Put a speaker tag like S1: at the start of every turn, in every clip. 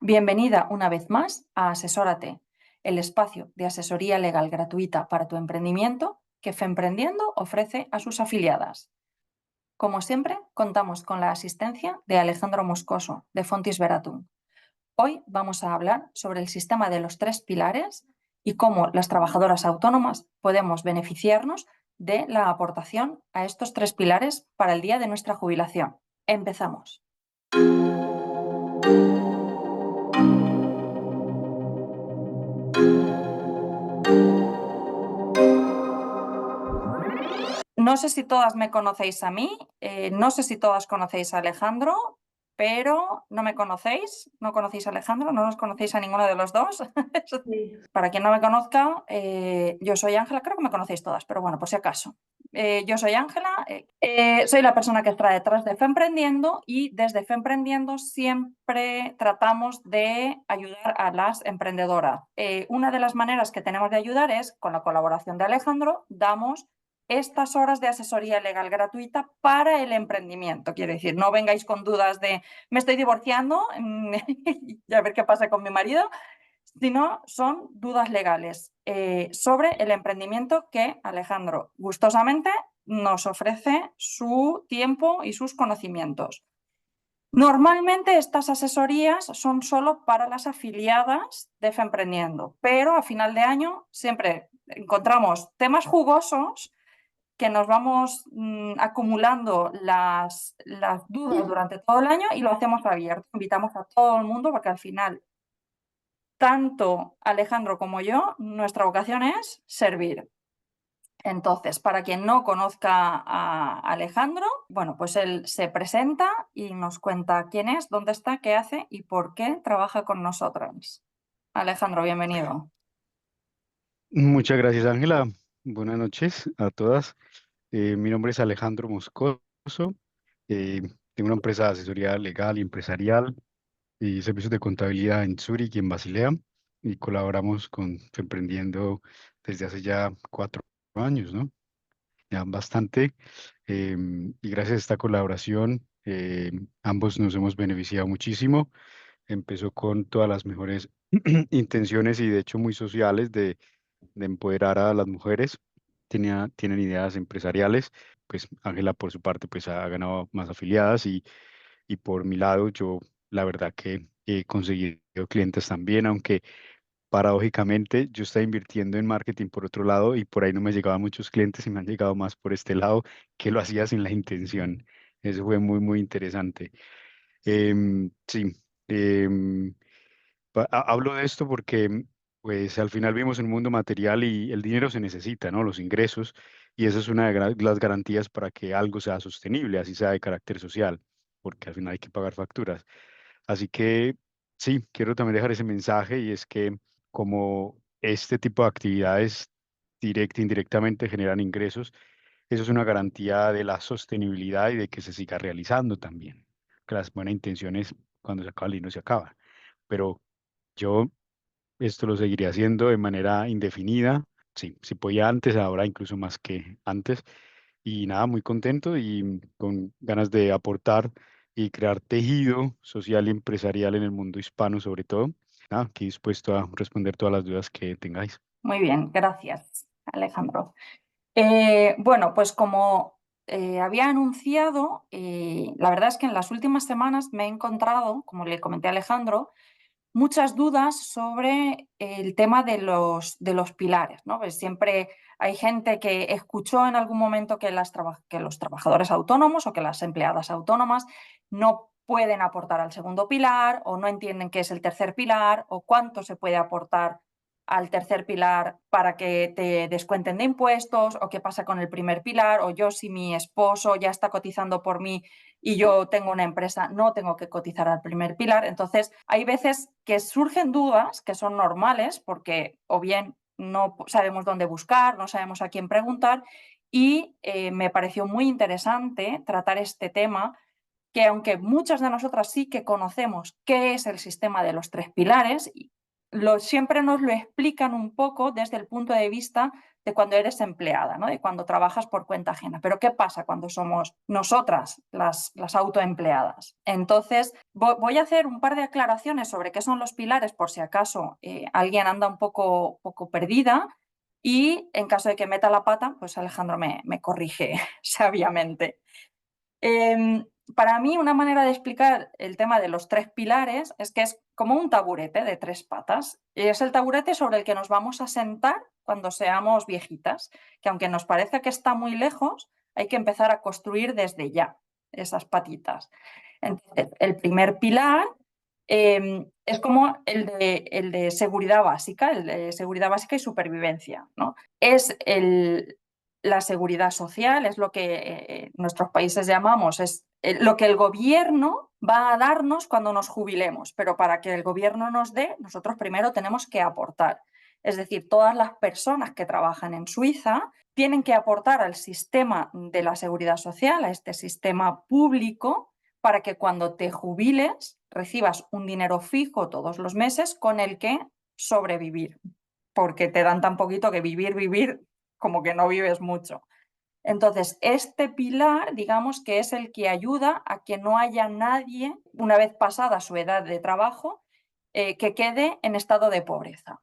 S1: Bienvenida una vez más a Asesórate, el espacio de asesoría legal gratuita para tu emprendimiento que Femprendiendo ofrece a sus afiliadas. Como siempre, contamos con la asistencia de Alejandro Moscoso, de Fontis Veratum. Hoy vamos a hablar sobre el sistema de los 3 pilares y cómo las trabajadoras autónomas podemos beneficiarnos de la aportación a estos 3 pilares para el día de nuestra jubilación. Empezamos. No sé si todas me conocéis a mí, no sé si todas conocéis a Alejandro, pero no me conocéis, no conocéis a Alejandro, no nos conocéis a ninguno de los dos.
S2: Sí.
S1: Para quien no me conozca, yo soy Ángela, creo que me conocéis todas, pero bueno, por si acaso. Yo soy Ángela, soy la persona que está detrás de Femprendiendo y desde Femprendiendo siempre tratamos de ayudar a las emprendedoras. Una de las maneras que tenemos de ayudar es, con la colaboración de Alejandro, damos estas horas de asesoría legal gratuita para el emprendimiento. Quiere decir, no vengáis con dudas de me estoy divorciando y a ver qué pasa con mi marido, sino son dudas legales sobre el emprendimiento que Alejandro gustosamente nos ofrece su tiempo y sus conocimientos. Normalmente estas asesorías son solo para las afiliadas de Femprendiendo, pero a final de año siempre encontramos temas jugosos que nos vamos acumulando las dudas durante todo el año y lo hacemos abierto. Invitamos a todo el mundo porque al final, tanto Alejandro como yo, nuestra vocación es servir. Entonces, para quien no conozca a Alejandro, bueno, pues él se presenta y nos cuenta quién es, dónde está, qué hace y por qué trabaja con nosotros. Alejandro, bienvenido.
S3: Muchas gracias, Ángela. Buenas noches a todas. Mi nombre es Alejandro Moscoso. Eh, Tengo una empresa de asesoría legal y empresarial y servicios de contabilidad en Zúrich y en Basilea y colaboramos con Emprendiendo desde hace ya 4 años, ¿no? Ya bastante. Y gracias a esta colaboración, ambos nos hemos beneficiado muchísimo. Empezó con todas las mejores intenciones y de hecho muy sociales de empoderar a las mujeres. Tienen ideas empresariales, pues Ángela por su parte pues ha ganado más afiliadas y por mi lado yo la verdad que he conseguido clientes también, aunque paradójicamente yo estaba invirtiendo en marketing por otro lado y por ahí no me llegaban muchos clientes y me han llegado más por este lado que lo hacía sin la intención. Eso fue muy, muy interesante. Sí. em, Hablo de esto porque, pues, al final vivimos en un mundo material y el dinero se necesita, ¿no? Los ingresos, y esa es una de las garantías para que algo sea sostenible, así sea de carácter social, porque al final hay que pagar facturas. Así que, sí, quiero también dejar ese mensaje y es que como este tipo de actividades directa e indirectamente generan ingresos, eso es una garantía de la sostenibilidad y de que se siga realizando también. Que las buenas intenciones, cuando se acaba el dinero, se acaba. Pero yo esto lo seguiré haciendo de manera indefinida. Sí, si podía antes, ahora incluso más que antes. Y nada, muy contento y con ganas de aportar y crear tejido social y empresarial en el mundo hispano, sobre todo. Nada, aquí dispuesto a responder todas las dudas que tengáis.
S1: Muy bien, gracias, Alejandro. Bueno, pues como había anunciado, la verdad es que en las últimas semanas me he encontrado, como le comenté a Alejandro, muchas dudas sobre el tema de los pilares, ¿no? Pues siempre hay gente que escuchó en algún momento que, que los trabajadores autónomos o que las empleadas autónomas no pueden aportar al segundo pilar o no entienden qué es el tercer pilar o cuánto se puede aportar al tercer pilar para que te descuenten de impuestos o qué pasa con el primer pilar o yo si mi esposo ya está cotizando por mí y yo tengo una empresa, no tengo que cotizar al primer pilar. Entonces, hay veces que surgen dudas que son normales porque o bien no sabemos dónde buscar, no sabemos a quién preguntar y me pareció muy interesante tratar este tema que aunque muchas de nosotras sí que conocemos qué es el sistema de los 3 pilares, siempre nos lo explican un poco desde el punto de vista de cuando eres empleada, ¿no? De cuando trabajas por cuenta ajena. Pero ¿qué pasa cuando somos nosotras las autoempleadas? Entonces, voy a hacer un par de aclaraciones sobre qué son los pilares por si acaso alguien anda un poco perdida. Y en caso de que meta la pata, pues Alejandro me corrige sabiamente. Eh, para mí, una manera de explicar el tema de los tres pilares es que es como un taburete de tres patas. Es el taburete sobre el que nos vamos a sentar cuando seamos viejitas, que aunque nos parezca que está muy lejos, hay que empezar a construir desde ya esas patitas. Entonces, el primer pilar es como el de seguridad básica y supervivencia, ¿no? Es la seguridad social, es lo que nuestros países llamamos, es lo que el gobierno va a darnos cuando nos jubilemos, pero para que el gobierno nos dé, nosotros primero tenemos que aportar. Es decir, todas las personas que trabajan en Suiza tienen que aportar al sistema de la seguridad social, a este sistema público, para que cuando te jubiles recibas un dinero fijo todos los meses con el que sobrevivir, porque te dan tan poquito que vivir, como que no vives mucho. Entonces, este pilar, digamos que es el que ayuda a que no haya nadie, una vez pasada su edad de trabajo, que quede en estado de pobreza.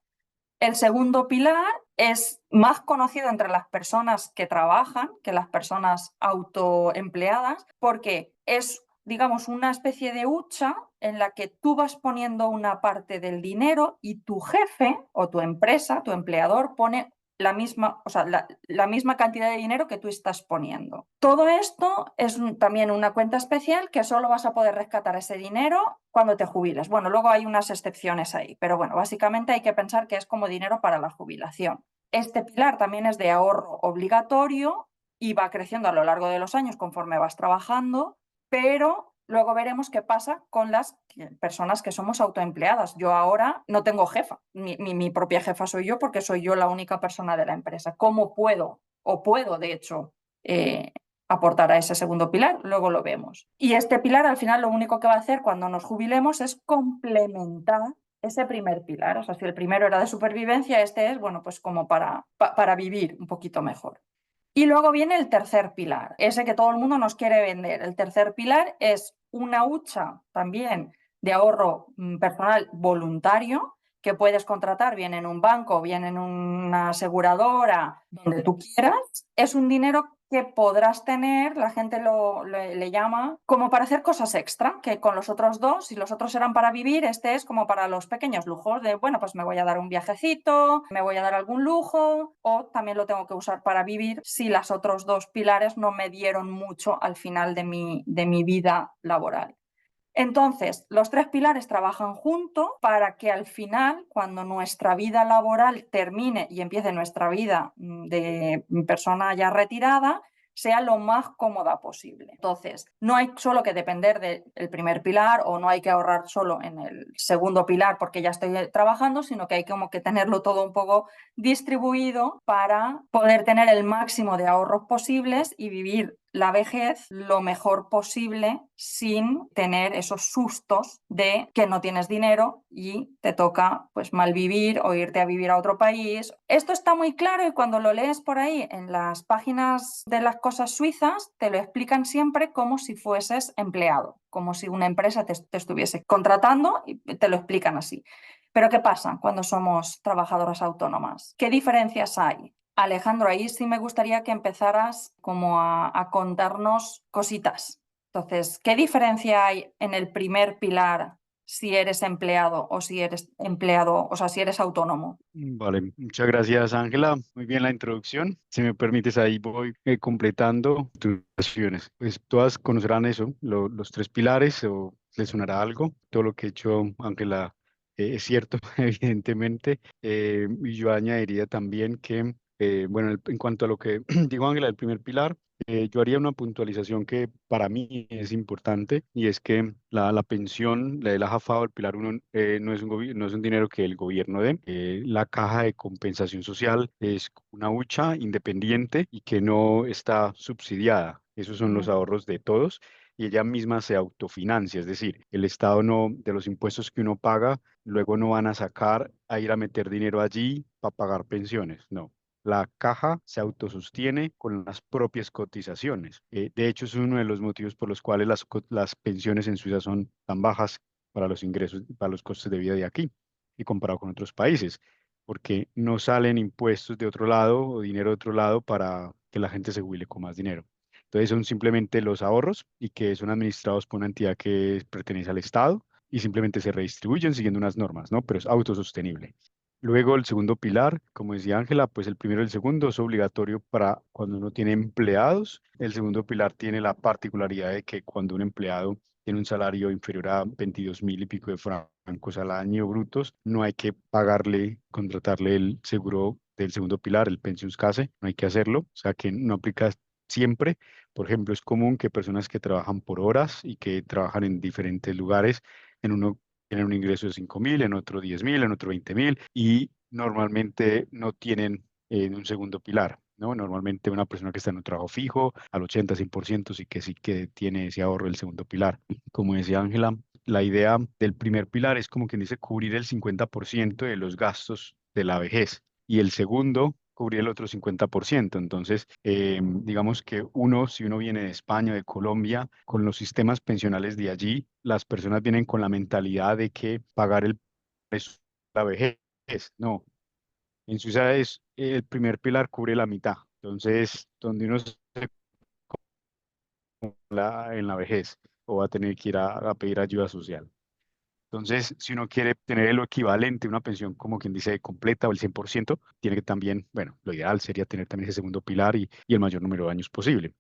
S1: El segundo pilar es más conocido entre las personas que trabajan que las personas autoempleadas, porque es, digamos, una especie de hucha en la que tú vas poniendo una parte del dinero y tu jefe o tu empresa, tu empleador, pone la misma, o sea, la misma cantidad de dinero que tú estás poniendo. Todo esto es también una cuenta especial que solo vas a poder rescatar ese dinero cuando te jubiles. Bueno, luego hay unas excepciones ahí, pero bueno, básicamente hay que pensar que es como dinero para la jubilación. Este pilar también es de ahorro obligatorio y va creciendo a lo largo de los años conforme vas trabajando, pero luego veremos qué pasa con las personas que somos autoempleadas. Yo ahora no tengo jefa, mi propia jefa soy yo porque soy yo la única persona de la empresa. ¿Cómo puedo? O puedo, de hecho, aportar a ese segundo pilar, luego lo vemos. Y este pilar al final lo único que va a hacer cuando nos jubilemos es complementar ese primer pilar. O sea, si el primero era de supervivencia, este es, bueno, pues como para vivir un poquito mejor. Y luego viene el tercer pilar, ese que todo el mundo nos quiere vender. El tercer pilar es una hucha también de ahorro personal voluntario que puedes contratar bien en un banco, bien en una aseguradora, donde tú quieras. Es un dinero que podrás tener, la gente le llama, como para hacer cosas extra, que con los otros dos, si los otros eran para vivir, este es como para los pequeños lujos, de, bueno, pues me voy a dar un viajecito, me voy a dar algún lujo, o también lo tengo que usar para vivir si los otros dos pilares no me dieron mucho al final de mi vida laboral. Entonces, los tres pilares trabajan juntos para que al final, cuando nuestra vida laboral termine y empiece nuestra vida de persona ya retirada, sea lo más cómoda posible. Entonces, no hay solo que depender del primer pilar o no hay que ahorrar solo en el segundo pilar porque ya estoy trabajando, sino que hay como que tenerlo todo un poco distribuido para poder tener el máximo de ahorros posibles y vivir la vejez lo mejor posible sin tener esos sustos de que no tienes dinero y te toca pues malvivir o irte a vivir a otro país. Esto está muy claro y cuando lo lees por ahí en las páginas de las cosas suizas te lo explican siempre como si fueses empleado, como si una empresa te estuviese contratando y te lo explican así. Pero ¿qué pasa cuando somos trabajadoras autónomas? ¿Qué diferencias hay? Alejandro, ahí sí me gustaría que empezaras como a contarnos cositas. Entonces, ¿qué diferencia hay en el primer pilar si eres empleado o si eres empleado, o sea, si eres autónomo?
S3: Vale, muchas gracias Ángela. Muy bien la introducción. Si me permites, ahí voy completando tus acciones. Pues todas conocerán eso, los tres pilares, o les sonará algo. Todo lo que ha hecho Ángela es cierto, evidentemente. Y yo añadiría también que, bueno, en cuanto a lo que dijo Ángela, el primer pilar, yo haría una puntualización que para mí es importante y es que la pensión, la del AJFA o el Pilar uno no es no es un dinero que el gobierno dé. La caja de compensación social es una hucha independiente y que no está subsidiada. Esos son los ahorros de todos y ella misma se autofinancia, es decir, el Estado no, de los impuestos que uno paga, luego no van a sacar a ir a meter dinero allí para pagar pensiones, no. la caja se autosostiene con las propias cotizaciones. De hecho, es uno de los motivos por los cuales las pensiones en Suiza son tan bajas para los ingresos, para los costes de vida de aquí y comparado con otros países, porque no salen impuestos de otro lado o dinero de otro lado para que la gente se jubile con más dinero. Entonces son simplemente los ahorros y que son administrados por una entidad que pertenece al Estado y simplemente se redistribuyen siguiendo unas normas, ¿no? Pero es autosostenible. Luego el segundo pilar, como decía Ángela, pues el primero y el segundo es obligatorio para cuando uno tiene empleados. El segundo pilar tiene la particularidad de que cuando un empleado tiene un salario inferior a 22.000 y pico de francos al año brutos, no hay que pagarle, contratarle el seguro del segundo pilar, el Pensionskasse, no hay que hacerlo, o sea que no aplica siempre. Por ejemplo, es común que personas que trabajan por horas y que trabajan en diferentes lugares, en uno tienen un ingreso de 5.000, en otro 10.000, en otro 20.000 y normalmente no tienen un segundo pilar, ¿no? Normalmente una persona que está en un trabajo fijo, al 80-100% sí que tiene ese ahorro del segundo pilar. Como decía Ángela, la idea del primer pilar es como quien dice cubrir el 50% de los gastos de la vejez y el segundo cubrir el otro 50%. Entonces, digamos que si uno viene de España, de Colombia, con los sistemas pensionales de allí, las personas vienen con la mentalidad de que pagar el precio de la vejez. No, en Suiza es el primer pilar cubre la mitad. Entonces, donde uno se en la vejez o va a tener que ir a pedir ayuda social. Entonces, si uno quiere tener lo equivalente, una pensión como quien dice completa o el 100%, tiene que también, bueno, lo ideal sería tener también ese segundo pilar y el mayor número de años posible.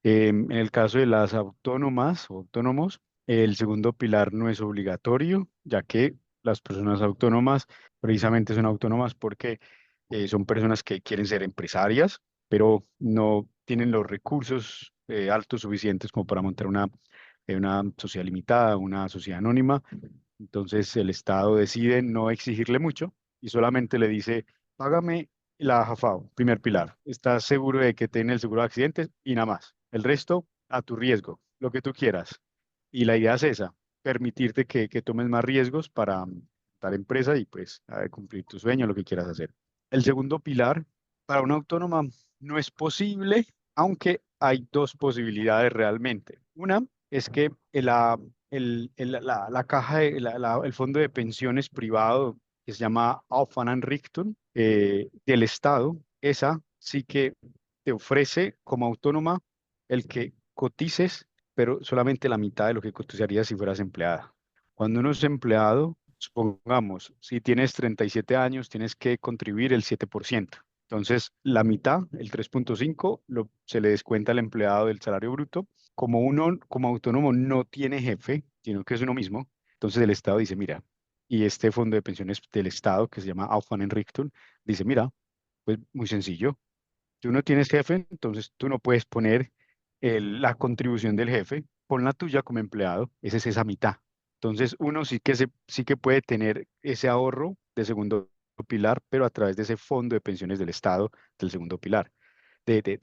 S3: En el caso de las autónomas o autónomos, el segundo pilar no es obligatorio, ya que las personas autónomas precisamente son autónomas porque son personas que quieren ser empresarias, pero no tienen los recursos altos suficientes como para montar una sociedad limitada, una sociedad anónima. Entonces el Estado decide no exigirle mucho y solamente le dice, págame la AJAFAO, primer pilar. ¿Estás seguro de que tiene el seguro de accidentes? Y nada más. El resto, a tu riesgo, lo que tú quieras. Y la idea es esa, permitirte que tomes más riesgos para tal empresa y pues cumplir tu sueño, lo que quieras hacer. El segundo pilar, para una autónoma, no es posible, aunque hay dos posibilidades realmente. Una es que la caja, el fondo de pensiones privado que se llama Aufwand-Einrichtung del Estado, esa sí que te ofrece como autónoma el que cotices, pero solamente la mitad de lo que cotizarías si fueras empleada. Cuando uno es empleado, supongamos, si tienes 37 años, tienes que contribuir el 7%. Entonces, la mitad, el 3,5, se le descuenta al empleado del salario bruto. Como uno, como autónomo, no tiene jefe, sino que es uno mismo, entonces el Estado dice, mira, y este fondo de pensiones del Estado, que se llama Aufwand-Einrichtung, dice, mira, pues muy sencillo, tú no tienes jefe, entonces tú no puedes poner la contribución del jefe, pon la tuya como empleado, esa es esa mitad. Entonces uno sí que puede tener ese ahorro de segundo pilar, pero a través de ese fondo de pensiones del Estado del segundo pilar,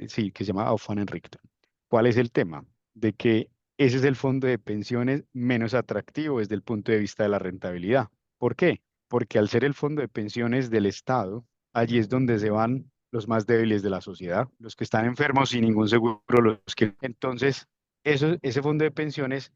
S3: sí, que se llama Aufwand-Einrichtung. ¿Cuál es el tema? De que ese es el fondo de pensiones menos atractivo desde el punto de vista de la rentabilidad. ¿Por qué? Porque al ser el fondo de pensiones del Estado, allí es donde se van los más débiles de la sociedad, los que están enfermos sin ningún seguro, los que... Entonces, ese fondo de pensiones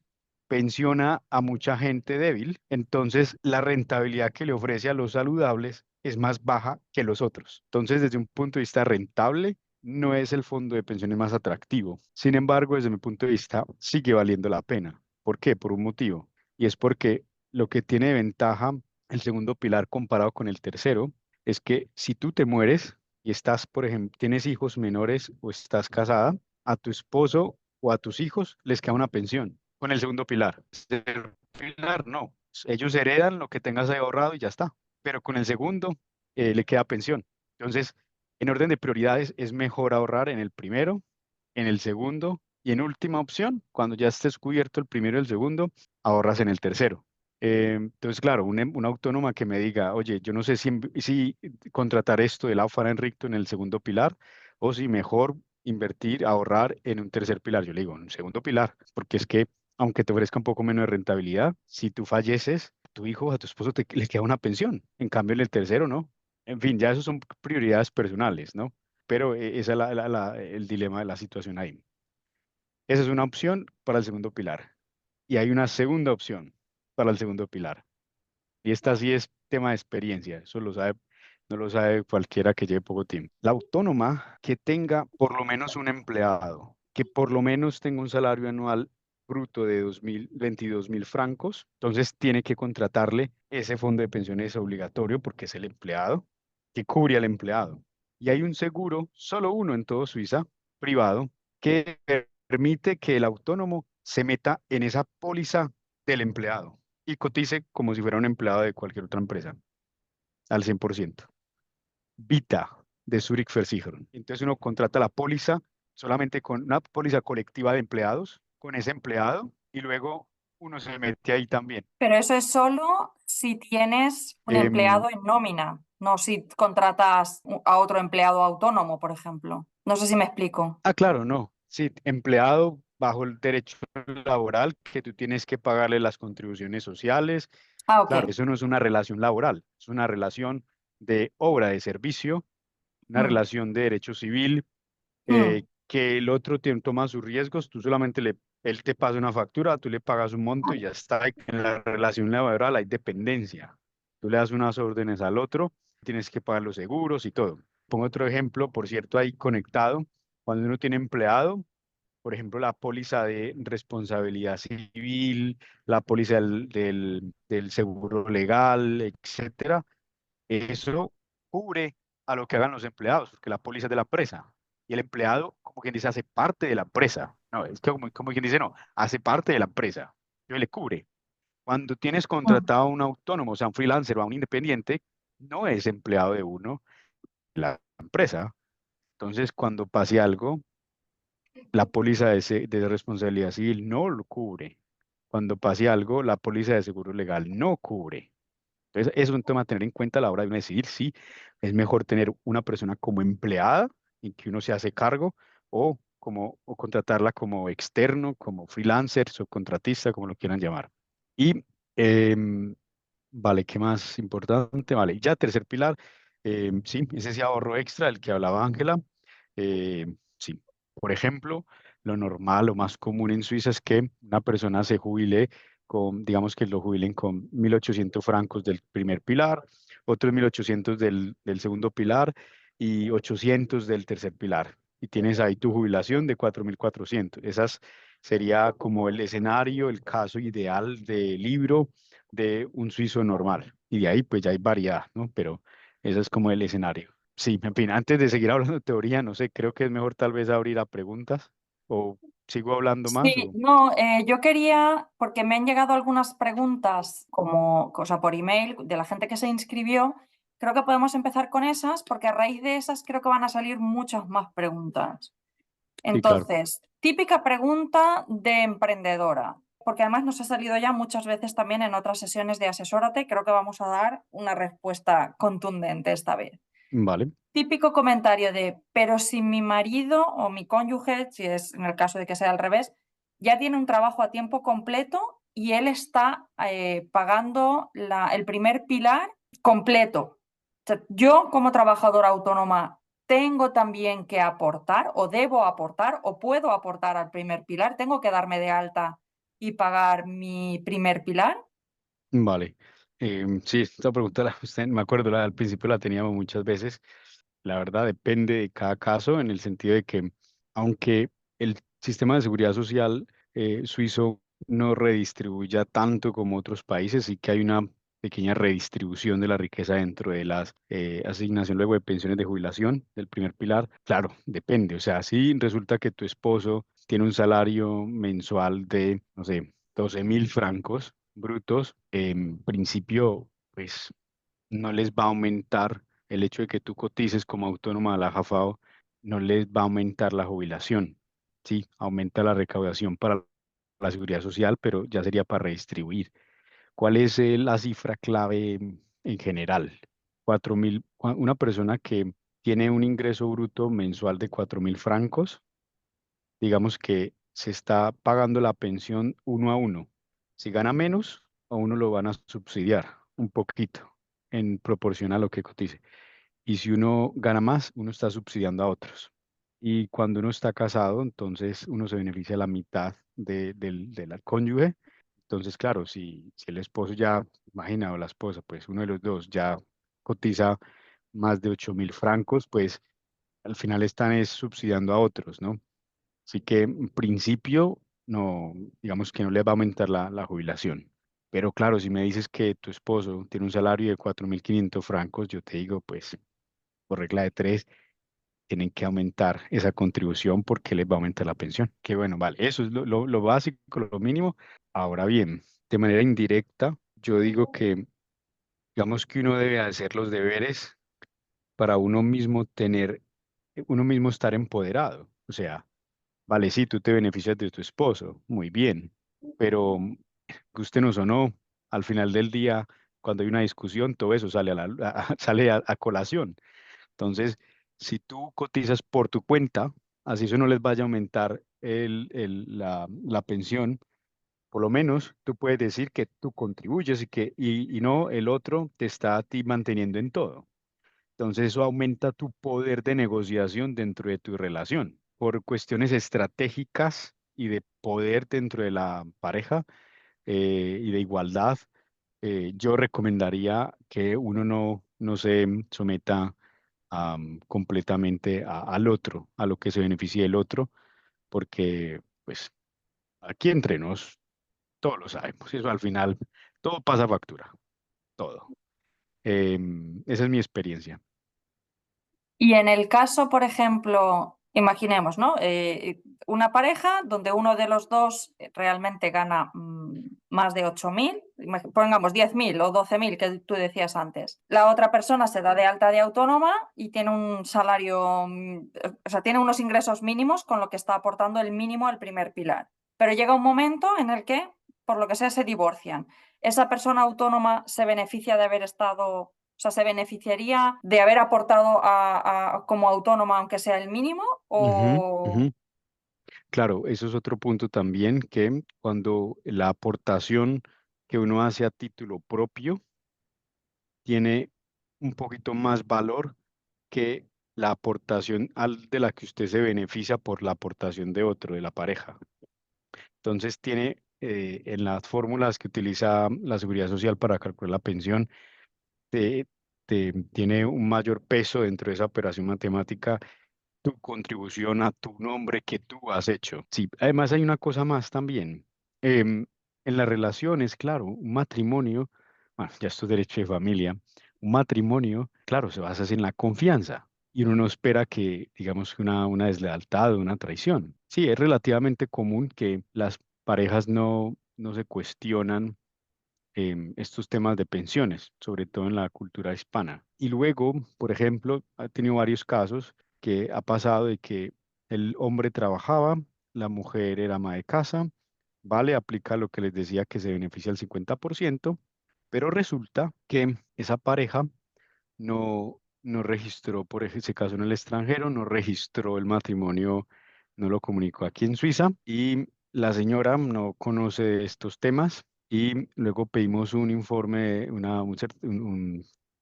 S3: pensiona a mucha gente débil, entonces la rentabilidad que le ofrece a los saludables es más baja que los otros. Entonces, desde un punto de vista rentable, no es el fondo de pensiones más atractivo. Sin embargo, desde mi punto de vista, sigue valiendo la pena. ¿Por qué? Por un motivo. Y es porque lo que tiene de ventaja el segundo pilar comparado con el tercero es que si tú te mueres y estás, por ejemplo, tienes hijos menores o estás casada, a tu esposo o a tus hijos les queda una pensión. Con el segundo pilar. El pilar, no. Ellos heredan lo que tengas ahí ahorrado y ya está. Pero con el segundo le queda pensión. Entonces, en orden de prioridades, es mejor ahorrar en el primero, en el segundo y en última opción, cuando ya estés cubierto el primero y el segundo, ahorras en el tercero. Entonces, claro, una autónoma que me diga, oye, yo no sé si contratar esto del Aufara Enricto en el segundo pilar o si mejor invertir, ahorrar en un tercer pilar. Yo le digo, en un segundo pilar, porque es que aunque te ofrezca un poco menos de rentabilidad, si tú falleces, a tu hijo, a tu esposo le queda una pensión. En cambio, en el tercero no. En fin, ya eso son prioridades personales, ¿no? Pero esa es el dilema de la situación ahí. Esa es una opción para el segundo pilar. Y hay una segunda opción para el segundo pilar. Y esta sí es tema de experiencia. Eso lo sabe, no lo sabe cualquiera que lleve poco tiempo. La autónoma que tenga por lo menos un empleado, que por lo menos tenga un salario anual bruto de 22.000 francos, entonces tiene que contratarle ese fondo de pensiones obligatorio porque es el empleado que cubre al empleado. Y hay un seguro, solo uno en todo Suiza, privado, que permite que el autónomo se meta en esa póliza del empleado y cotice como si fuera un empleado de cualquier otra empresa, al 100%. Vita de Zurich Versicherung. Entonces uno contrata la póliza solamente con una póliza colectiva de empleados, con ese empleado, y luego uno se mete ahí también.
S1: Pero eso es solo si tienes un
S3: Em,
S1: empleado en nómina, no si contratas a otro empleado autónomo, por ejemplo. No sé si me explico.
S3: claro, no. Sí, empleado bajo el derecho laboral que tú tienes que pagarle las contribuciones sociales.
S1: Ah,
S3: Claro,
S1: ok.
S3: eso no es una relación laboral, es una relación de obra de servicio, una
S1: Mm,
S3: relación de derecho civil,
S1: mm,
S3: que el otro toma sus riesgos, tú solamente él te pasa una factura, tú le pagas un monto y
S1: vale.
S3: ya está. En la relación laboral hay dependencia. Tú le das unas órdenes al otro, tienes que pagar los seguros y todo. Pongo otro ejemplo, por cierto, ahí conectado, cuando uno tiene empleado, por ejemplo, la póliza de responsabilidad civil, la póliza del seguro legal, etcétera, eso cubre a lo que hagan los empleados, porque la póliza es de la empresa. Y el empleado, como quien dice, hace parte de la empresa. No, es que como quien dice, no, hace parte de la empresa. Yo le cubre. Cuando tienes
S1: Mm,
S3: contratado a un autónomo, o sea, un freelancer o a un independiente, no es empleado de uno, la empresa. Entonces, cuando pase algo, la póliza de responsabilidad civil no lo cubre. Cuando pase algo, la póliza de seguro legal no cubre. Entonces, es un tema a tener en cuenta a la hora de uno decidir si es mejor tener una persona como empleada en que uno se hace cargo o contratarla como externo, como freelancer, subcontratista, como lo quieran llamar. Y em, vale, ¿qué más importante? Vale, ya tercer pilar, sí, es ese ahorro extra del que hablaba Ángela. Sí, por ejemplo, lo normal, lo más común en Suiza es que una persona se jubile con, digamos que lo jubilen con 1.800 francos del primer pilar, otros 1.800 del segundo pilar y 800 del tercer pilar. Y tienes ahí tu jubilación de 4.400. Esas sería como el escenario, el caso ideal de libro de un suizo normal. Y de ahí pues ya hay variedad, ¿no? Pero ese es como el escenario. Sí, en fin, antes de seguir hablando de teoría, no sé, creo que es mejor tal vez abrir a preguntas o sigo hablando más
S1: sí,
S3: o...
S1: no, yo quería, porque me han llegado algunas preguntas como, o sea, por email de la gente que se inscribió. Creo que podemos empezar con esas, porque a raíz de esas creo que van a salir muchas más preguntas.
S3: Sí, claro.
S1: Entonces, típica pregunta de emprendedora, porque además nos ha salido ya muchas veces también en otras sesiones de Asesórate. Creo que vamos a dar una respuesta contundente esta vez.
S3: Vale,
S1: Típico comentario de, pero si mi marido o mi cónyuge, si es en el caso de que sea al revés, ya tiene un trabajo a tiempo completo y él está pagando el primer pilar completo. O sea, yo como trabajadora autónoma tengo también que aportar o debo aportar o puedo aportar al primer pilar, tengo que darme de alta y pagar mi primer pilar.
S3: vale. Sí, esta pregunta me acuerdo, al principio la teníamos muchas veces. La verdad depende de cada caso en el sentido de que aunque el sistema de seguridad social suizo no redistribuya tanto como otros países, sí que hay una pequeña redistribución de la riqueza dentro de las asignación luego de pensiones de jubilación del primer pilar. Claro, depende. O sea, si resulta que tu esposo tiene un salario mensual de, no sé, 12.000 francos brutos, en principio, pues no les va a aumentar el hecho de que tú cotices como autónoma a la JAFAO, no les va a aumentar la jubilación. Sí, aumenta la recaudación para la seguridad social, pero ya sería para redistribuir. ¿Cuál es la cifra clave en general? 4.000, una persona que tiene un ingreso bruto mensual de 4.000 francos, digamos que se está pagando la pensión uno a uno. Si gana menos, a uno lo van a subsidiar un poquito en proporción a lo que cotice. Y si uno gana más, uno está subsidiando a otros. Y cuando uno está casado, entonces uno se beneficia la mitad del cónyuge. Entonces, claro, si el esposo ya, imagina, o la esposa, pues uno de los dos ya cotiza más de 8.000 francos, pues al final están es subsidiando a otros, ¿no? Así que en principio, no, digamos que no les va a aumentar la jubilación. Pero claro, si me dices que tu esposo tiene un salario de 4.500 francos, yo te digo, pues por regla de tres, tienen que aumentar esa contribución porque les va a aumentar la pensión. Que bueno, vale, eso es lo básico, lo mínimo. Ahora bien, de manera indirecta, yo digo que, digamos que uno debe hacer los deberes para uno mismo tener, uno mismo estar empoderado. O sea, vale, sí, tú te beneficias de tu esposo, muy bien, pero gustenos o no, al final del día, cuando hay una discusión, todo eso sale sale a colación. Entonces, si tú cotizas por tu cuenta, así eso no les vaya a aumentar la pensión, por lo menos tú puedes decir que tú contribuyes y no el otro te está a ti manteniendo en todo. Entonces eso aumenta tu poder de negociación dentro de tu relación. Por cuestiones estratégicas y de poder dentro de la pareja y de igualdad, yo recomendaría que uno no se someta completamente al otro, a lo que se beneficie el otro, porque pues aquí entre nos, todos lo sabemos, eso al final, todo pasa factura, todo. Esa es mi experiencia.
S1: Y en el caso, por ejemplo, imaginemos, ¿no? Una pareja donde uno de los dos realmente gana más de 8.000, pongamos 10.000 o 12.000 que tú decías antes. La otra persona se da de alta de autónoma y tiene un salario, o sea, tiene unos ingresos mínimos con lo que está aportando el mínimo al primer pilar. Pero llega un momento en el que, por lo que sea, se divorcian. Esa persona autónoma se beneficia de haber estado, o sea, ¿se beneficiaría de haber aportado como autónoma, aunque sea el mínimo?
S3: Ujú,
S1: O...
S3: ujú. Claro, eso es otro punto también, que cuando la aportación que uno hace a título propio tiene un poquito más valor que la aportación de la que usted se beneficia por la aportación de otro, de la pareja. Entonces tiene en las fórmulas que utiliza la Seguridad Social para calcular la pensión, te, tiene un mayor peso dentro de esa operación matemática tu contribución a tu nombre que tú has hecho. Sí, además hay una cosa más también. En las relaciones, claro, un matrimonio, bueno, ya esto es derecho de familia, un matrimonio, claro, se basa en la confianza y uno no espera que, digamos, una deslealtad o una traición. Sí, es relativamente común que las parejas no se cuestionan estos temas de pensiones, sobre todo en la cultura hispana. Y luego, por ejemplo, ha tenido varios casos que ha pasado de que el hombre trabajaba, la mujer era ama de casa, vale, aplica lo que les decía que se beneficia el 50%, pero resulta que esa pareja no registró, por ese caso en el extranjero, no registró el matrimonio, no lo comunicó aquí en Suiza y la señora no conoce estos temas y luego pedimos un informe,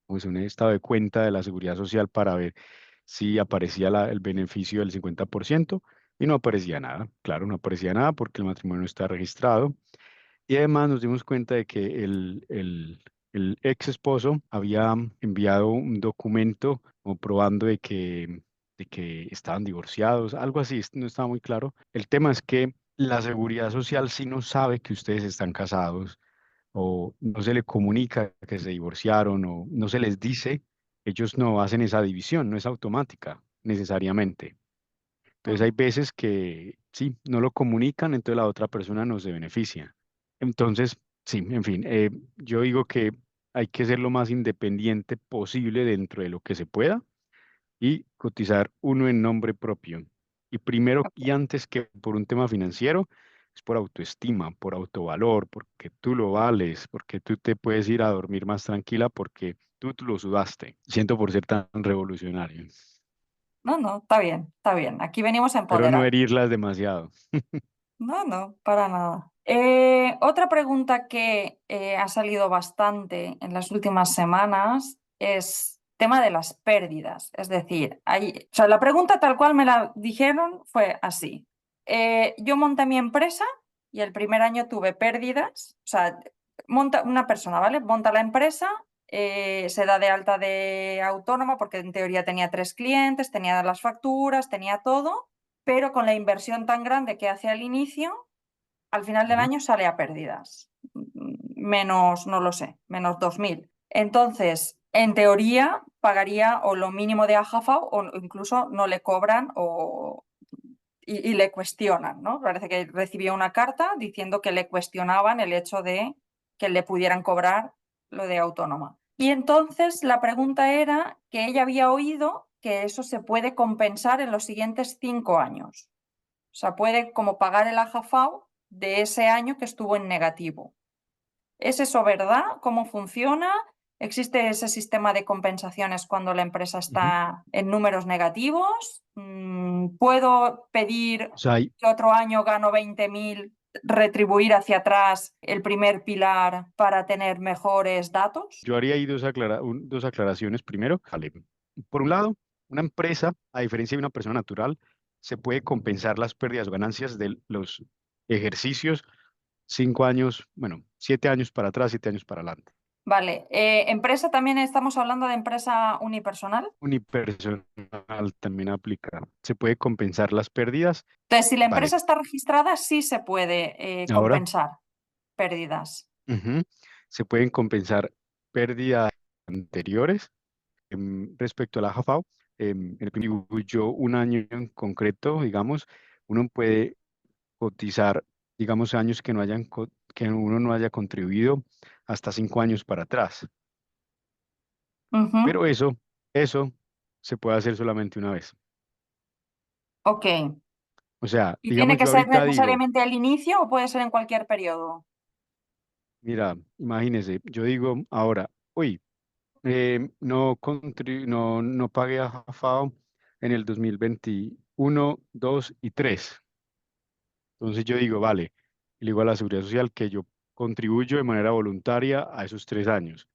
S3: pues un estado de cuenta de la Seguridad Social para ver si aparecía el beneficio del 50% y no aparecía nada. Claro, no aparecía nada porque el matrimonio no está registrado. Y además nos dimos cuenta de que el ex esposo había enviado un documento como probando de que estaban divorciados, algo así, no estaba muy claro. El tema es que la seguridad social si no sabe que ustedes están casados o no se le comunica que se divorciaron o no se les dice, ellos no hacen esa división, no es automática necesariamente. Entonces hay
S1: Mm.
S3: veces que sí, no lo comunican, entonces la otra persona no se beneficia. Entonces, sí, en fin, yo digo que hay que ser lo más independiente posible dentro de lo que se pueda y cotizar uno en nombre propio. Y primero y antes que por un tema financiero, es por autoestima, por autovalor, porque tú lo vales, porque tú te puedes ir a dormir más tranquila porque tú lo sudaste. Siento por ser tan revolucionario,
S1: No, no, está bien, está bien. Aquí venimos a
S3: pero no
S1: empoderar.
S3: herirlas demasiado.
S1: No, no, para nada. Otra pregunta que ha salido bastante en las últimas semanas es tema de las pérdidas. Es decir, o sea, la pregunta tal cual me la dijeron fue así. Yo monté mi empresa y el primer año tuve pérdidas. O sea, monta una persona, ¿vale? Monta la empresa, se da de alta de autónoma porque en teoría tenía 3 clientes, tenía las facturas, tenía todo, pero con la inversión tan grande que hace al inicio, al final del
S3: Ujú.
S1: año sale a pérdidas. Menos, no lo sé, menos 2.000. Entonces, en teoría, pagaría o lo mínimo de AJFAO o incluso no le cobran y le cuestionan, ¿no? Parece que recibió una carta diciendo que le cuestionaban el hecho de que le pudieran cobrar lo de autónoma. Y entonces la pregunta era que ella había oído que eso se puede compensar en los siguientes 5 años. O sea, puede como pagar el AJFAO de ese año que estuvo en negativo. ¿Es eso verdad? ¿Cómo funciona? ¿Existe ese sistema de compensaciones cuando la empresa
S3: Ujú.
S1: está en números negativos? ¿Puedo pedir
S3: O sea,
S1: que otro año gano 20.000, retribuir hacia atrás el primer pilar para tener mejores datos?
S3: yo haría ahí dos aclaraciones. Primero, vale. Por un lado, una empresa, a diferencia de una persona natural, se puede compensar las pérdidas o ganancias de los ejercicios 5 años, bueno, 7 años para atrás, 7 años para adelante.
S1: Vale, empresa también estamos hablando de empresa unipersonal.
S3: Unipersonal también aplica. Se puede compensar las pérdidas.
S1: Entonces, si la
S3: Vale.
S1: empresa está registrada, sí se puede
S3: Ahora,
S1: compensar pérdidas.
S3: ujú, se pueden compensar pérdidas anteriores. Respecto a la JAFAO, en el contribuyó un año en concreto, digamos, uno puede cotizar, digamos, años que uno no haya contribuido hasta 5 años para atrás.
S1: Ujú.
S3: Pero eso se puede hacer solamente una vez.
S1: Ok.
S3: O sea,
S1: ¿Y tiene
S3: digamos,
S1: que
S3: yo
S1: ser
S3: ahorita digo,
S1: necesariamente al inicio o puede ser en cualquier periodo?
S3: mira, imagínese, yo digo ahora, uy, no pagué a JAFAO en el 2021, 2 y 3. Entonces yo digo, vale, le digo a la Seguridad Social que yo contribuyo de manera voluntaria a esos 3 años.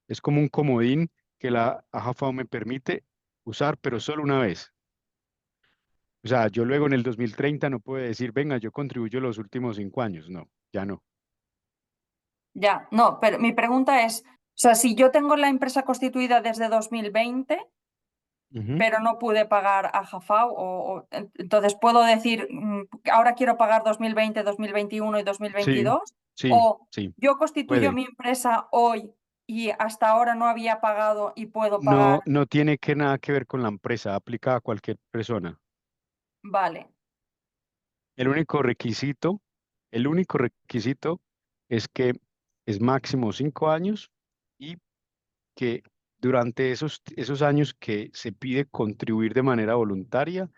S3: Es como un comodín que la AJAFAO me permite usar, pero solo una vez. O sea, yo luego en el 2030 no puedo decir, venga, yo contribuyo los últimos 5 años. No, ya no.
S1: Ya, no, pero mi pregunta es, o sea, si yo tengo la empresa constituida desde 2020,
S3: Ujú.
S1: pero no pude pagar a Jafao, entonces puedo decir, ahora quiero pagar 2020, 2021 y
S3: Sí,
S1: 2022,
S3: sí,
S1: o
S3: sí,
S1: yo constituyo
S3: puede.
S1: mi empresa hoy y hasta ahora no había pagado y puedo pagar.
S3: No, no tiene que nada que ver con la empresa, aplica a cualquier persona.
S1: Vale,
S3: El único requisito, el único requisito es que es máximo 5 años y que durante esos años que se pide contribuir de manera voluntaria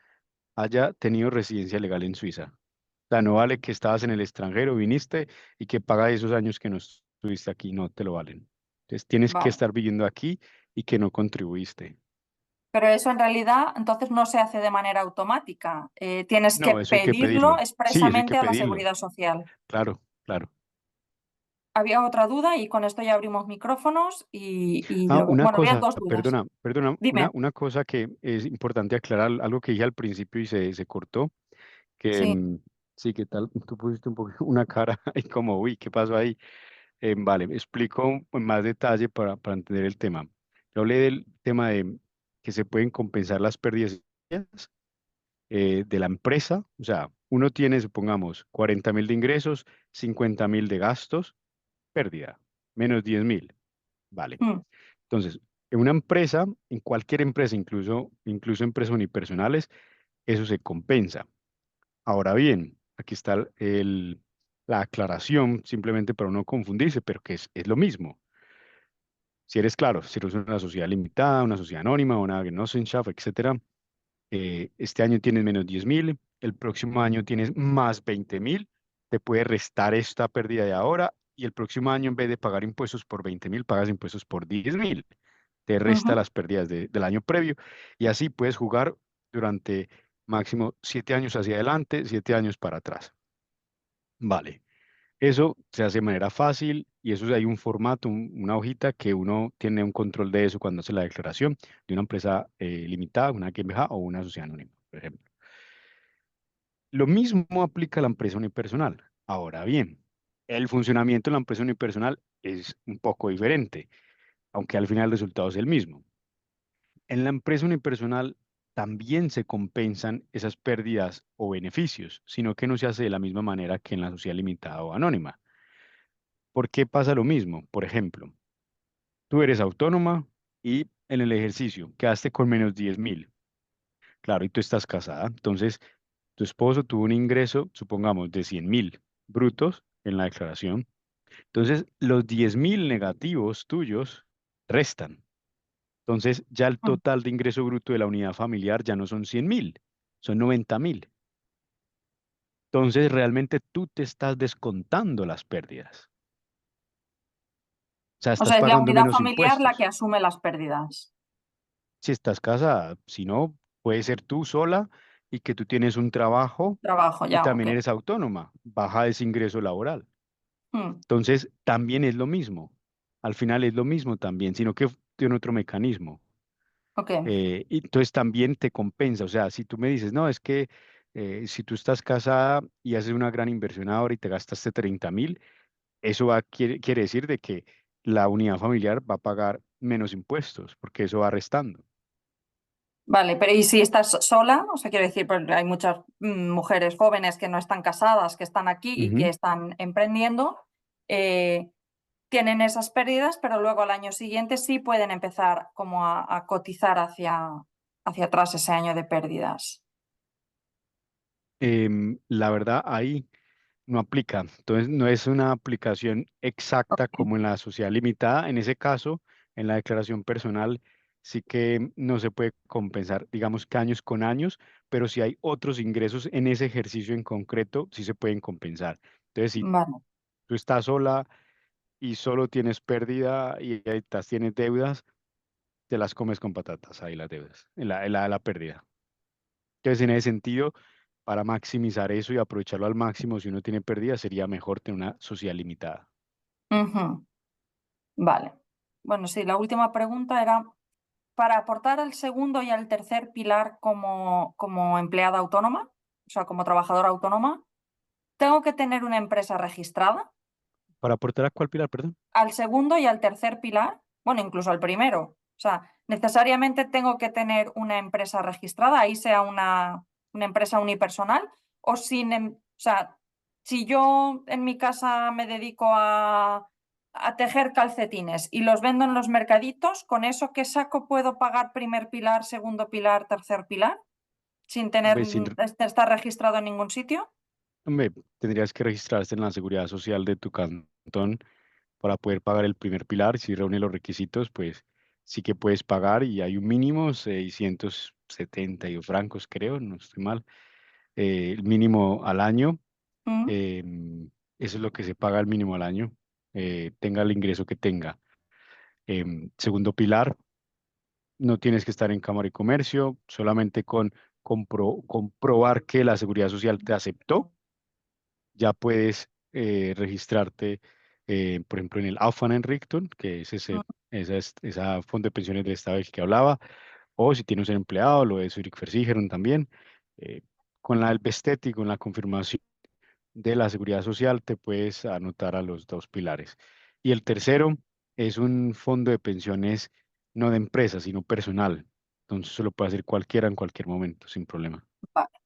S3: haya tenido residencia legal en Suiza. O sea, no vale que estabas en el extranjero, viniste y que paga esos años que no estuviste aquí, no te lo valen. Entonces tienes que
S1: vale.
S3: estar viviendo aquí y que no contribuiste.
S1: Pero eso en realidad entonces no se hace de manera automática. Tienes que
S3: No, eso hay que
S1: pedirlo
S3: pedirlo. Sí, eso hay que
S1: expresamente a la
S3: pedirlo.
S1: Seguridad Social.
S3: Claro, claro.
S1: Había otra duda y con esto ya abrimos micrófonos
S3: Una
S1: bueno, había
S3: cosa,
S1: dos dudas.
S3: perdona,
S1: Dime.
S3: una cosa que es importante aclarar, algo que dije al principio y se cortó, que
S1: Sí.
S3: sí, ¿qué tal? Tú pusiste un poco una cara y como, uy, ¿qué pasó ahí? Vale, me explico en más detalle para entender el tema. Yo hablé del tema de que se pueden compensar las pérdidas de la empresa, o sea, uno tiene, supongamos, 40.000 de ingresos, 50.000 de gastos, pérdida, menos 10.000, vale.
S1: Mm,
S3: Entonces, en una empresa, en cualquier empresa, incluso empresas unipersonales, eso se compensa. Ahora bien, aquí está la aclaración, simplemente para no confundirse, pero que es lo mismo. Si eres claro, si eres una sociedad limitada, una sociedad anónima, una Genossenschaft, etcétera, este año tienes menos 10.000, el próximo año tienes más 20.000, te puede restar esta pérdida de ahora y el próximo año en vez de pagar impuestos por 20.000, pagas impuestos por 10.000. Te resta
S1: ujú.
S3: las pérdidas del año previo y así puedes jugar durante máximo 7 años hacia adelante, 7 años para atrás. Vale, eso se hace de manera fácil Y eso hay un formato, una hojita que uno tiene un control de eso cuando hace la declaración de una empresa limitada, una GmbH o una sociedad anónima, por ejemplo. Lo mismo aplica a la empresa unipersonal. Ahora bien, el funcionamiento de la empresa unipersonal es un poco diferente, aunque al final el resultado es el mismo. En la empresa unipersonal también se compensan esas pérdidas o beneficios, sino que no se hace de la misma manera que en la sociedad limitada o anónima. ¿Por qué pasa lo mismo? Por ejemplo, tú eres autónoma y en el ejercicio quedaste con menos 10.000. Claro, y tú estás casada. Entonces, tu esposo tuvo un ingreso, supongamos, de 100.000 brutos en la declaración. Entonces, los 10.000 negativos tuyos restan. Entonces, ya el
S1: Mm.
S3: total de ingreso bruto de la unidad familiar ya no son 100.000, son 90.000. Entonces, realmente tú te estás descontando las pérdidas. O sea,
S1: O
S3: estás
S1: sea, es la
S3: pagando
S1: unidad
S3: menos
S1: familiar la que
S3: impuestos.
S1: asume las pérdidas.
S3: Si estás casada, si no, puede ser tú sola y que tú tienes un trabajo
S1: Trabajo,
S3: y
S1: ya, ok.
S3: también eres autónoma, baja ese ingreso laboral.
S1: Mm,
S3: Entonces, también es lo mismo. Al final es lo mismo también, sino que tiene otro mecanismo.
S1: ok,
S3: Y entonces también te compensa. O sea, si tú me dices, no, es que si tú estás casada y haces una gran inversión ahora y te gastaste 30.000, eso quiere decir de que la unidad familiar va a pagar menos impuestos, porque eso va restando.
S1: vale, pero ¿y si estás sola? O sea, quiero decir, porque hay muchas mujeres jóvenes que no están casadas, que están aquí y que
S3: Ujú.
S1: están emprendiendo, eh, tienen esas pérdidas, pero luego al año siguiente sí pueden empezar como a cotizar hacia atrás ese año de pérdidas.
S3: La verdad, ahí no aplica. Entonces, no es una aplicación exacta
S1: Ok,
S3: como en la sociedad limitada. En ese caso, en la declaración personal, sí que no se puede compensar, digamos que años con años, pero si hay otros ingresos en ese ejercicio en concreto, sí se pueden compensar. Entonces, si
S1: vale.
S3: tú estás sola y solo tienes pérdida y ahí tienes deudas, te las comes con patatas ahí las deudas, la pérdida. Entonces, en ese sentido, para maximizar eso y aprovecharlo al máximo, si uno tiene pérdida, sería mejor tener una sociedad limitada.
S1: Ujú, vale. Bueno, sí, la última pregunta era, para aportar al segundo y al tercer pilar como empleada autónoma, o sea, como trabajadora autónoma, ¿tengo que tener una empresa registrada?
S3: ¿Para aportar a cuál pilar, perdón?
S1: Al segundo y al tercer pilar, bueno, incluso al primero. O sea, necesariamente tengo que tener una empresa registrada, ahí sea una empresa unipersonal, o o sea, si yo en mi casa me dedico a tejer calcetines y los vendo en los mercaditos, ¿con eso qué saco puedo pagar primer pilar, segundo pilar, tercer pilar, sin tener,
S3: Hombre,
S1: estar registrado en ningún sitio?
S3: hombre, tendrías que registrarse en la seguridad social de tu cantón para poder pagar el primer pilar. Si reúne los requisitos, pues sí que puedes pagar y hay un mínimo, 670 francos, creo, no estoy mal, el mínimo al año.
S1: Mm,
S3: Eso es lo que se paga el mínimo al año, tenga el ingreso que tenga. Segundo pilar, no tienes que estar en Cámara y Comercio, solamente con comprobar que la Seguridad Social te aceptó, ya puedes registrarte, por ejemplo, en el Aufwandsentrichtung, que es
S1: mm,
S3: esa fondo de pensiones del Estado del que hablaba, o si tienes un empleado, lo de Zurich Versicherung también. eh, con la del Bestetti, con la confirmación de la seguridad social, te puedes anotar a los dos pilares. Y el tercero es un fondo de pensiones no de empresa, sino personal. Entonces, eso lo puede hacer cualquiera en cualquier momento, sin problema.
S1: vale.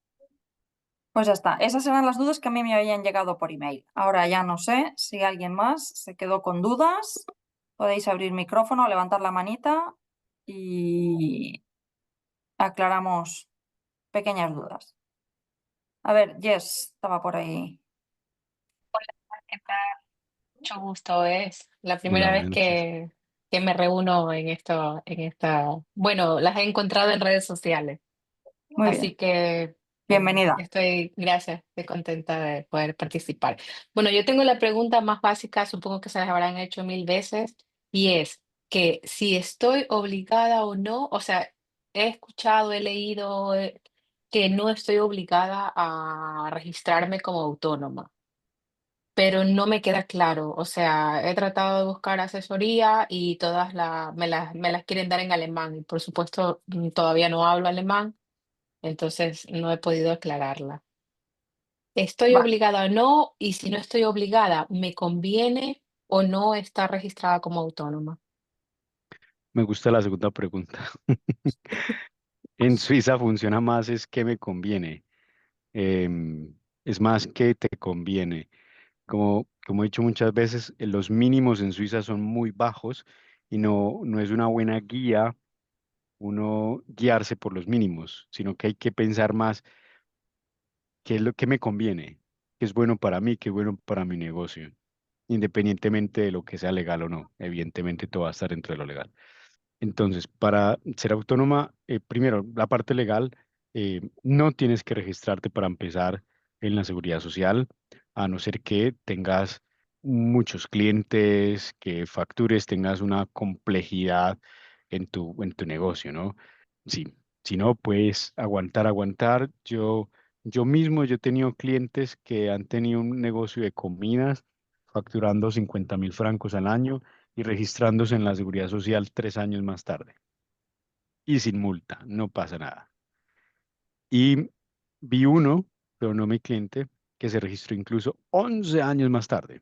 S1: Pues ya está. Esas eran las dudas que a mí me habían llegado por email. Ahora ya no sé si alguien más se quedó con dudas. Podéis abrir micrófono, levantar la manita y aclaramos pequeñas dudas. A ver, Jess estaba por ahí.
S2: ¿Qué tal? Mucho gusto. Es la
S3: Hola,
S2: primera vez
S3: buenas noches.
S2: que me reúno bueno, las he encontrado en redes sociales,
S1: Muy
S2: así
S1: bien.
S2: que
S1: Bienvenida.
S2: gracias, estoy contenta de poder participar. Bueno, yo tengo la pregunta más básica, supongo que se las habrán hecho mil veces, y es que si estoy obligada o no, o sea, he escuchado, he leído que no estoy obligada a registrarme como autónoma. pero no me queda claro. O sea, he tratado de buscar asesoría y todas me las quieren dar en alemán. Y por supuesto, todavía no hablo alemán, entonces no he podido aclararla. ¿Estoy
S1: Vale,
S2: obligada o no? Y si no estoy obligada, ¿me conviene o no estar registrada como autónoma?
S3: Me gusta la segunda pregunta. En Suiza funciona más es que me conviene. Es más que te conviene. Como he dicho muchas veces, los mínimos en Suiza son muy bajos y no es una buena guía uno guiarse por los mínimos, sino que hay que pensar más qué es lo que me conviene, qué es bueno para mí, qué es bueno para mi negocio, independientemente de lo que sea legal o no. Evidentemente todo va a estar dentro de lo legal. Entonces, para ser autónoma, primero, la parte legal, no tienes que registrarte para empezar en la seguridad social, a no ser que tengas muchos clientes, que factures, tengas una complejidad en tu negocio, ¿no? Sí, si no, puedes aguantar, aguantar. Yo he tenido clientes que han tenido un negocio de comidas facturando 50.000 francos al año y registrándose en la seguridad social 3 años más tarde y sin multa, no pasa nada. Y vi uno, pero no mi cliente, que se registró incluso 11 años más tarde.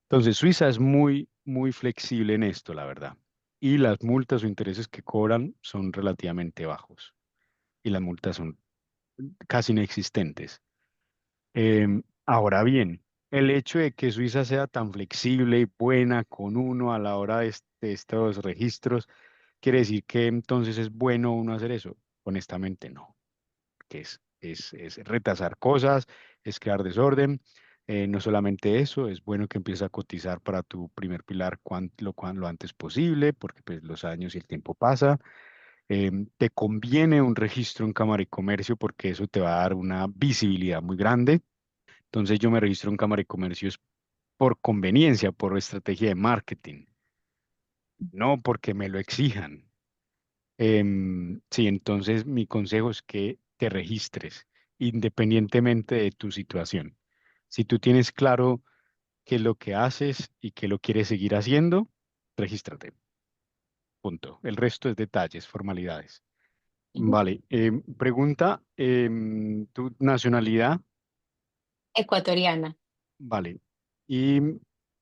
S3: Entonces, Suiza es muy, muy flexible en esto, la verdad. Y las multas o intereses que cobran son relativamente bajos. Y las multas son casi inexistentes. Ahora bien, el hecho de que Suiza sea tan flexible y buena con uno a la hora de estos registros, ¿quiere decir que entonces es bueno uno hacer eso? Honestamente no, que es retrasar cosas, es crear desorden. No solamente eso, es bueno que empieces a cotizar para tu primer pilar lo antes posible, porque pues, los años y el tiempo pasa. Te conviene un registro en Cámara y Comercio porque eso te va a dar una visibilidad muy grande. Entonces yo me registro en Cámara y Comercio es por conveniencia, por estrategia de marketing, no porque me lo exijan. Sí, entonces mi consejo es que te registres independientemente de tu situación. Si tú tienes claro qué es lo que haces y que lo quieres seguir haciendo, regístrate. Punto. El resto es detalles, formalidades.
S2: Ujú.
S3: Vale. Pregunta, ¿tu nacionalidad?
S2: Ecuatoriana.
S3: Vale. Y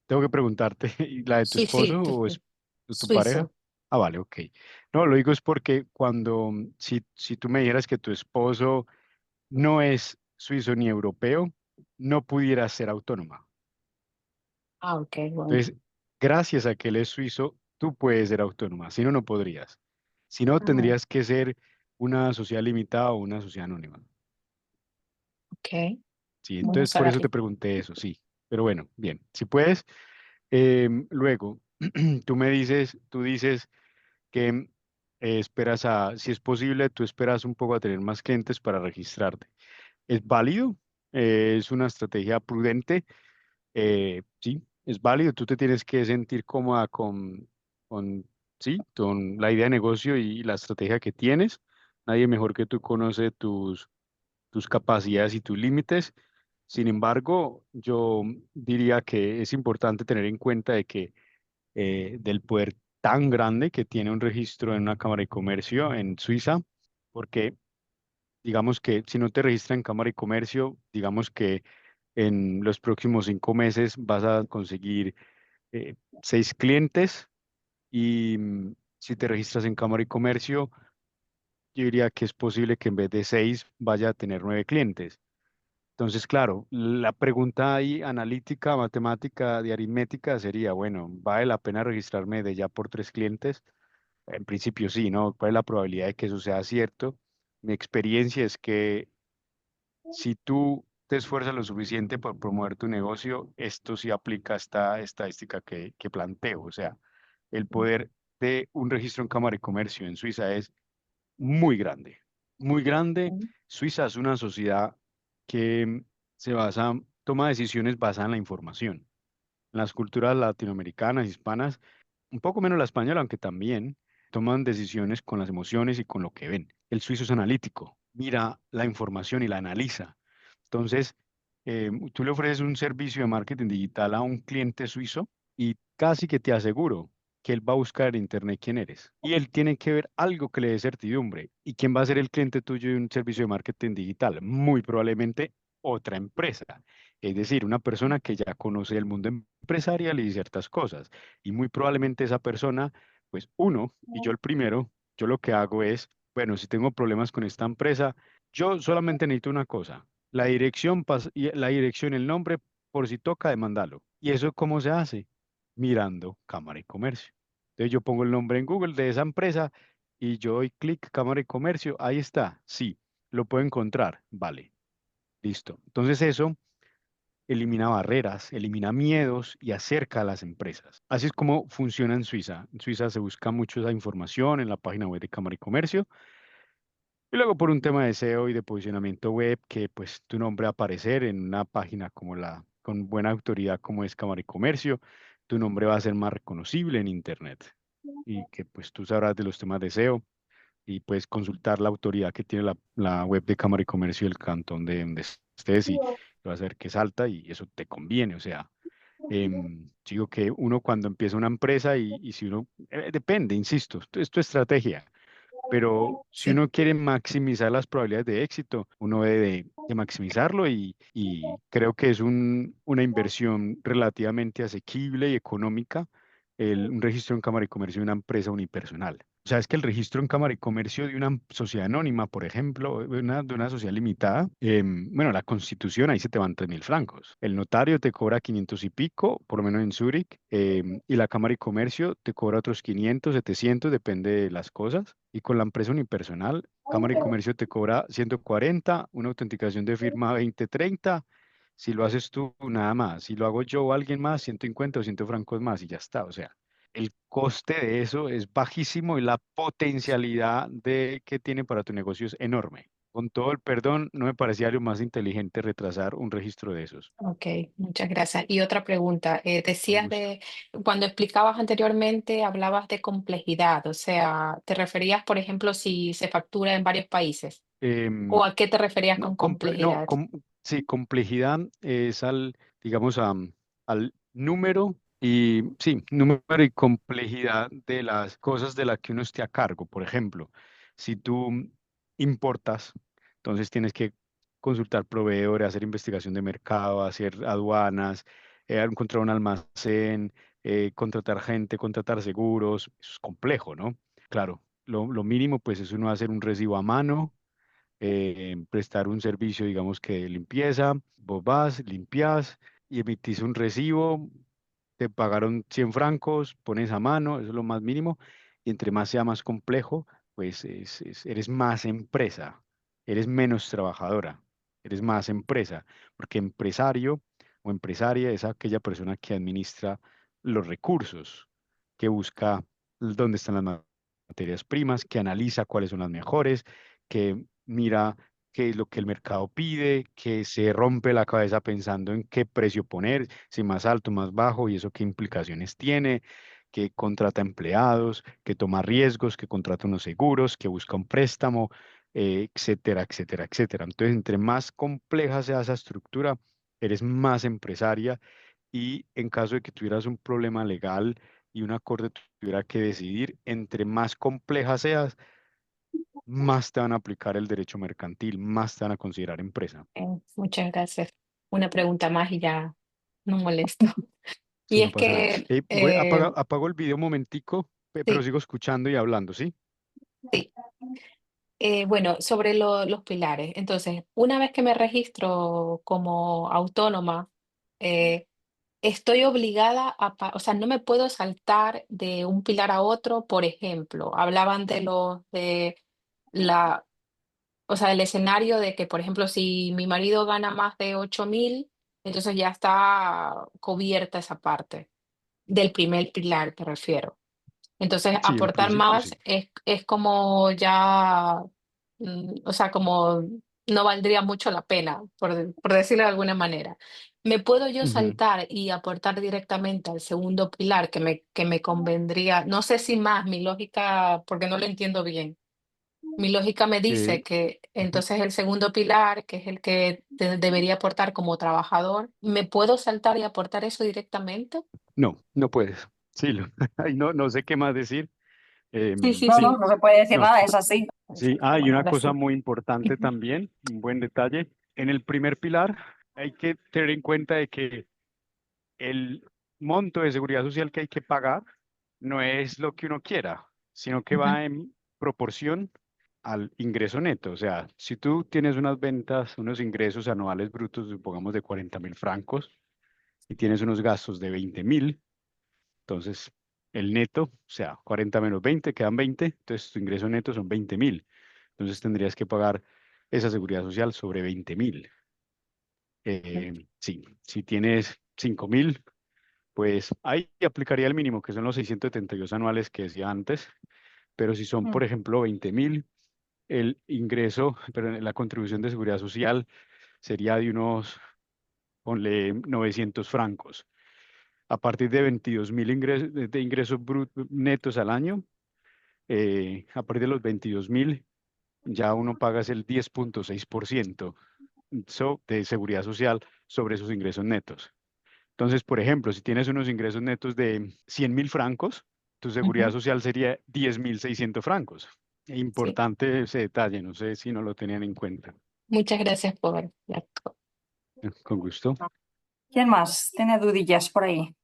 S3: tengo que preguntarte, ¿y la de tu
S2: Sí,
S3: esposo
S2: sí,
S3: o es tu pareja?
S2: suizo.
S3: Ah, vale, ok. No, lo digo es porque si tú me dijeras que tu esposo no es suizo ni europeo, no pudiera ser autónoma.
S2: Ah, ok, bueno.
S3: Entonces, gracias a que él es suizo, tú puedes ser autónoma. Si no, no podrías. Si no,
S2: Ah,
S3: tendrías que ser una sociedad limitada o una sociedad anónima.
S2: ok,
S3: Sí,
S2: bueno
S3: entonces por eso te
S2: saberlo.
S3: pregunté eso, sí. Pero bueno, bien. Si puedes. Luego, tú dices que esperas si es posible, tú esperas un poco a tener más clientes para registrarte. ¿Es válido? ¿Es una estrategia prudente? Sí, es válido. Tú te tienes que sentir cómoda sí, con la idea de negocio y la estrategia que tienes. Nadie mejor que tú conoce tus capacidades y tus límites. Sin embargo, yo diría que es importante tener en cuenta de que del poder tan grande que tiene un registro en una Cámara de Comercio en Suiza, porque digamos que si no te registras en Cámara de Comercio, digamos que en los próximos 5 meses vas a conseguir 6 clientes y si te registras en Cámara de Comercio, yo diría que es posible que en vez de 6 vaya a tener 9 clientes. Entonces, claro, la pregunta ahí analítica, matemática, de aritmética sería, bueno, ¿vale la pena registrarme de ya por 3 clientes? En principio sí, ¿no? ¿Cuál es la probabilidad de que eso sea cierto? Mi experiencia es que si tú te esfuerzas lo suficiente por promover tu negocio, esto sí aplica a esta estadística que planteo. O sea, el poder de un registro en Cámara de Comercio en Suiza es muy grande, muy grande.
S2: Mm,
S3: Suiza es una sociedad que toma decisiones basadas en la información. Las culturas latinoamericanas, hispanas, un poco menos la española, aunque también toman decisiones con las emociones y con lo que ven. El suizo es analítico, mira la información y la analiza. Entonces, Tú le ofreces un servicio de marketing digital a un cliente suizo y casi que te aseguro que él va a buscar en internet quién eres. Y él tiene que ver algo que le dé certidumbre. ¿Y quién va a ser el cliente tuyo de un servicio de marketing digital? Muy probablemente otra empresa. Es decir, una persona que ya conoce el mundo empresarial y ciertas cosas. Y muy probablemente esa persona, pues uno, y yo el primero, yo lo que hago es, bueno, si tengo problemas con esta empresa, yo solamente necesito una cosa, la dirección, la dirección, el nombre, por si toca demandarlo. ¿Y eso cómo se hace? Mirando Cámara y Comercio. Entonces yo pongo el nombre en Google de esa empresa y yo doy clic Cámara y Comercio. Ahí está. Sí, lo puedo encontrar. Vale, listo. Entonces eso elimina barreras, elimina miedos y acerca a las empresas. Así es como funciona en Suiza. En Suiza se busca mucho esa información en la página web de Cámara y Comercio. Y luego por un tema de SEO y de posicionamiento web, que pues tu nombre va a aparecer en una página como con buena autoridad como es Cámara y Comercio, tu nombre va a ser más reconocible en Internet y que pues tú sabrás de los temas de SEO y puedes consultar la autoridad que tiene la web de Cámara y Comercio del cantón de donde estés y vas a ver que salta y eso te conviene. O sea, digo que uno cuando empieza una empresa y si uno, depende, insisto, esto es tu estrategia. Pero si
S2: Sí.
S3: uno quiere maximizar las probabilidades de éxito, uno debe de maximizarlo y creo que es una inversión relativamente asequible y económica un registro en Cámara y Comercio de una empresa unipersonal. O sea, es que el registro en Cámara y Comercio de una sociedad anónima, por ejemplo, de una sociedad limitada, bueno, la constitución ahí se te van 3.000 francos. El notario te cobra 500 y pico, por lo menos en Zúrich, y la Cámara y Comercio te cobra otros 500, 700, depende de las cosas. Y con la empresa unipersonal, Cámara y Comercio te cobra 140, una autenticación de firma 20, 30. Si lo haces tú, nada más. Si lo hago yo o alguien más, 150 o 100 francos más y ya está. O sea, el coste de eso es bajísimo y la potencialidad que tiene para tu negocio es enorme. Con todo el perdón, no me parecía lo más inteligente retrasar un registro de esos.
S2: Ok, muchas gracias. Y otra pregunta,
S3: Con
S2: decías
S3: gusto.
S2: cuando explicabas anteriormente, hablabas de complejidad, o sea, ¿te referías, por ejemplo, si se factura en varios países? ¿O
S3: Em,
S2: a qué te referías
S3: no,
S2: con
S3: no,
S2: complejidad?
S3: sí, complejidad es digamos, al número y, sí, número y complejidad de las cosas de las que uno esté a cargo. Por ejemplo, si tú importas, entonces tienes que consultar proveedores, hacer investigación de mercado, hacer aduanas, encontrar un almacén, contratar gente, contratar seguros. Eso es complejo, ¿no? Claro, lo mínimo pues es uno hacer un recibo a mano, prestar un servicio, digamos que de limpieza, vos vas, limpias y emitís un recibo, te pagaron 100 francos, pones a mano, eso es lo más mínimo, y entre más sea más complejo, pues eres más empresa, eres menos trabajadora, eres más empresa, porque empresario o empresaria es aquella persona que administra los recursos, que busca dónde están las materias primas, que analiza cuáles son las mejores, que mira qué es lo que el mercado pide, que se rompe la cabeza pensando en qué precio poner, si más alto, más bajo y eso qué implicaciones tiene, que contrata empleados, que toma riesgos, que contrata unos seguros, que busca un préstamo, etcétera, etcétera, etcétera. Entonces, entre más compleja sea esa estructura, eres más empresaria y en caso de que tuvieras un problema legal y una corte tuviera que decidir, entre más compleja seas, más te van a aplicar el derecho mercantil, más te van a considerar empresa.
S2: Muchas gracias. Una pregunta más y ya no molesto. Y
S3: Sí, no
S2: es
S3: pasa nada.
S2: que,
S3: Apago el video un momentico, pero
S2: sí,
S3: sigo escuchando y hablando, ¿sí?
S2: sí. Bueno, sobre los pilares. Entonces, una vez que me registro como autónoma, eh, estoy obligada o sea, no me puedo saltar de un pilar a otro. Por ejemplo, hablaban de la, o sea, el escenario de que, por ejemplo, si mi marido gana más de 8.000, entonces ya está cubierta esa parte del primer pilar, me refiero. Entonces,
S3: Sí, en
S2: aportar
S3: principio sí.
S2: más es como ya, o sea, como no valdría mucho la pena, por decirlo de alguna manera. ¿Me puedo yo
S3: Ujú.
S2: saltar y aportar directamente al segundo pilar que me convendría? No sé si más, mi lógica, porque no lo entiendo bien. Mi lógica me
S3: Eh,
S2: dice que
S3: ujú.
S2: entonces el segundo pilar, que es el que debería aportar como trabajador, ¿me puedo saltar y aportar eso directamente?
S3: No, no puedes. Sí, ay, no, no sé qué más decir.
S2: Sí, sí,
S1: No,
S3: Sí,
S1: no,
S2: sí.
S1: no se puede decir
S3: no.
S1: nada, es así.
S3: Sí,
S1: Pero
S3: y
S1: bueno,
S3: una
S1: eres
S3: cosa
S1: tú.
S3: muy importante
S2: Ujú,
S3: también, un buen detalle. En el primer pilar hay que tener en cuenta de que el monto de seguridad social que hay que pagar no es lo que uno quiera, sino que
S2: ujú,
S3: va en proporción al ingreso neto. O sea, si tú tienes unas ventas, unos ingresos anuales brutos, supongamos de 40.000 francos, y tienes unos gastos de 20.000, entonces el neto, o sea, 40 menos 20, quedan 20, entonces tu ingreso neto son 20.000. Entonces tendrías que pagar esa seguridad social sobre 20.000. Sí, si tienes 5.000, pues ahí aplicaría el mínimo, que son los 672 anuales que decía antes, pero si son,
S1: Mm.
S3: por ejemplo, 20.000, el ingreso, pero la contribución de seguridad social sería de unos, ponle 900 francos. A partir de 22.000 de ingresos netos al año, a partir de los 22.000, ya uno paga es el 10,6% de seguridad social sobre esos ingresos netos. Entonces, por ejemplo, si tienes unos ingresos netos de 100.000 francos, tu seguridad
S2: ujú,
S3: social sería 10.600 francos.
S2: sí.
S3: Importante ese detalle, no sé si no lo tenían en cuenta.
S2: Muchas gracias por la...
S3: Con gusto.
S1: ¿Quién más tiene dudillas por ahí?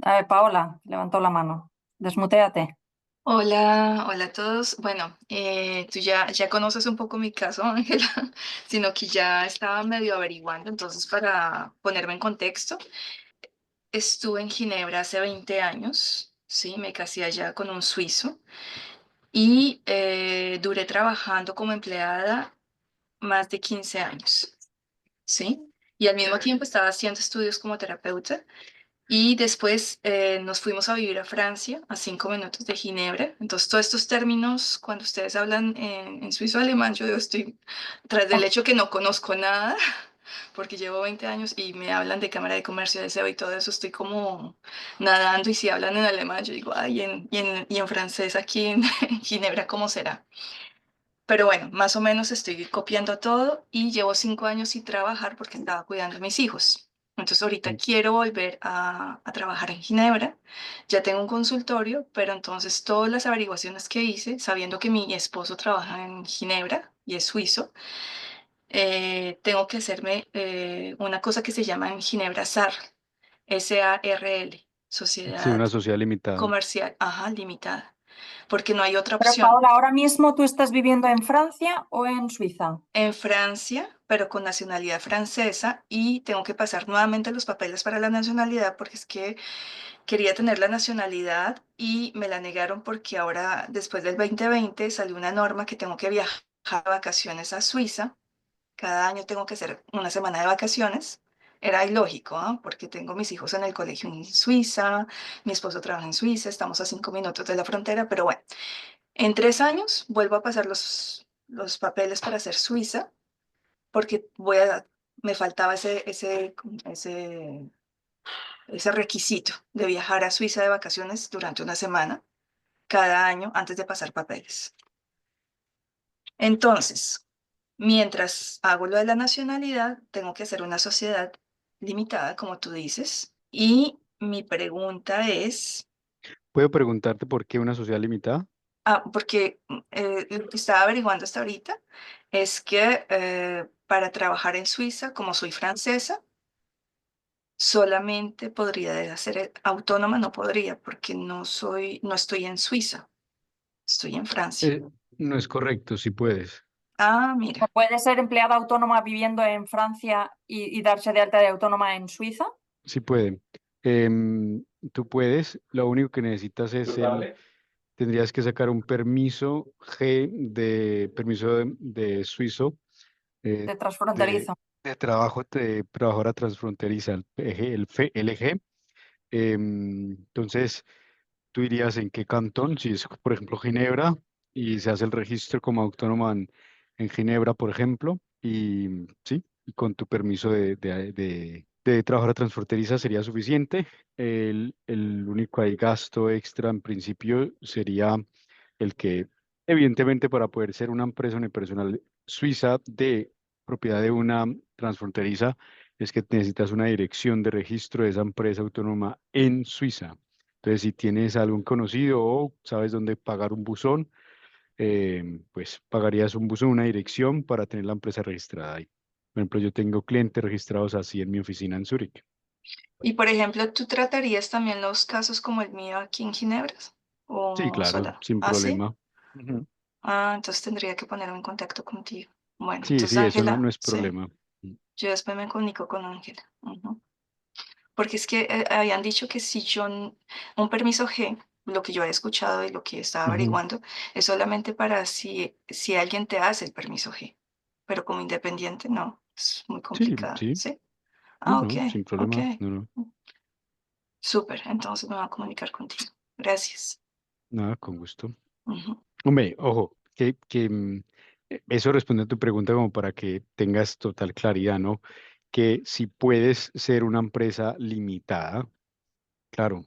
S1: A ver, Paola, levantó la mano. Desmuteate.
S4: Hola, hola a todos. Bueno, tú ya conoces un poco mi caso, Ángela, sino que ya estaba medio averiguando, entonces para ponerme en contexto, estuve en Ginebra hace 20 años, sí, me casé allá con un suizo y duré trabajando como empleada más de 15 años, sí, y al mismo tiempo estaba haciendo estudios como terapeuta. Y después nos fuimos a vivir a Francia, a 5 minutos de Ginebra. Entonces, todos estos términos, cuando ustedes hablan en suizo alemán, yo estoy tras del hecho que no conozco nada, porque llevo 20 años y me hablan de Cámara de Comercio, de SEO y todo eso, estoy como nadando. Y si hablan en alemán, yo digo, ay, y en francés aquí en, en Ginebra, ¿cómo será? Pero bueno, más o menos estoy copiando todo y llevo 5 años sin trabajar porque estaba cuidando a mis hijos. Entonces ahorita quiero volver a trabajar en Ginebra. Ya tengo un consultorio, pero entonces todas las averiguaciones que hice, sabiendo que mi esposo trabaja en Ginebra y es suizo, tengo que hacerme una cosa que se llama en Ginebra SARL, SARL,
S3: Sí,
S4: Sociedad
S3: una sociedad limitada.
S4: Comercial, ajá, limitada, porque no hay otra
S1: Pero
S4: opción.
S1: Paola, ahora mismo tú estás viviendo en Francia o en Suiza.
S4: En Francia, pero con nacionalidad francesa y tengo que pasar nuevamente los papeles para la nacionalidad porque es que quería tener la nacionalidad y me la negaron porque ahora, después del 2020, salió una norma que tengo que viajar de vacaciones a Suiza. Cada año tengo que hacer una semana de vacaciones. Era ilógico, ¿ah? Porque tengo mis hijos en el colegio en Suiza, mi esposo trabaja en Suiza, estamos a 5 minutos de la frontera, pero bueno, en 3 años vuelvo a pasar los papeles para ser Suiza porque me faltaba ese requisito de viajar a Suiza de vacaciones durante una semana cada año antes de pasar papeles. Entonces, mientras hago lo de la nacionalidad, tengo que hacer una sociedad limitada, como tú dices, y mi pregunta es,
S3: ¿Puedo preguntarte por qué una sociedad limitada?
S4: porque lo que estaba averiguando hasta ahorita es que para trabajar en Suiza, como soy francesa, solamente podría ser autónoma, no podría, porque no estoy en Suiza, estoy en Francia.
S3: Eh, no es correcto, sí puedes.
S4: Ah,
S1: ¿O
S4: mira,
S1: puede ser empleada autónoma viviendo en Francia y darse de alta de autónoma en Suiza?
S3: Sí puede. Em, tú puedes, lo único que necesitas es tendrías que sacar un permiso G de permiso de suizo eh,
S1: De
S3: de,
S1: transfronterizo.
S3: de trabajo de trabajadora transfronteriza, LG. Entonces, tú irías en qué cantón, si es, por ejemplo, Ginebra, y se hace el registro como autónoma en Ginebra, por ejemplo, y sí, y con tu permiso de trabajadora transfronteriza sería suficiente. El único ahí gasto extra en principio sería el que Evidentemente, para poder ser una empresa unipersonal suiza de propiedad de una transfronteriza, es que necesitas una dirección de registro de esa empresa autónoma en Suiza. Entonces, si tienes algún conocido o sabes dónde pagar un buzón, pues pagarías un buzón, una dirección para tener la empresa registrada ahí. Por ejemplo, yo tengo clientes registrados así en mi oficina en Zúrich.
S4: Y por ejemplo, ¿tú tratarías también los casos como el mío aquí en Ginebra?
S3: Sí,
S4: ¿O
S3: claro,
S4: sola?
S3: sin
S4: ¿Ah, sí?
S3: problema. Ujú.
S4: Ah, entonces tendría que ponerme en contacto contigo. Bueno,
S3: Sí,
S4: entonces
S3: sí, eso no
S4: Ángela,
S3: es
S4: sí,
S3: problema.
S4: yo después me comunico con Ángela. Ujú. Porque es que habían dicho que si yo, un permiso G, lo que yo he escuchado y lo que estaba
S3: Ujú.
S4: averiguando, es solamente para si alguien te hace el permiso G. Pero como independiente, no, es muy
S3: Sí,
S4: complicado,
S3: sí,
S4: ¿sí?
S3: no,
S4: Ah, ok,
S3: no, sin
S4: ok.
S3: problema, no, no,
S4: Súper, entonces me voy a comunicar contigo. Gracias.
S3: nada, con gusto.
S4: Ujú.
S3: Hombre, ojo, eso responde a tu pregunta como para que tengas total claridad, ¿no? Que si puedes ser una empresa limitada, claro,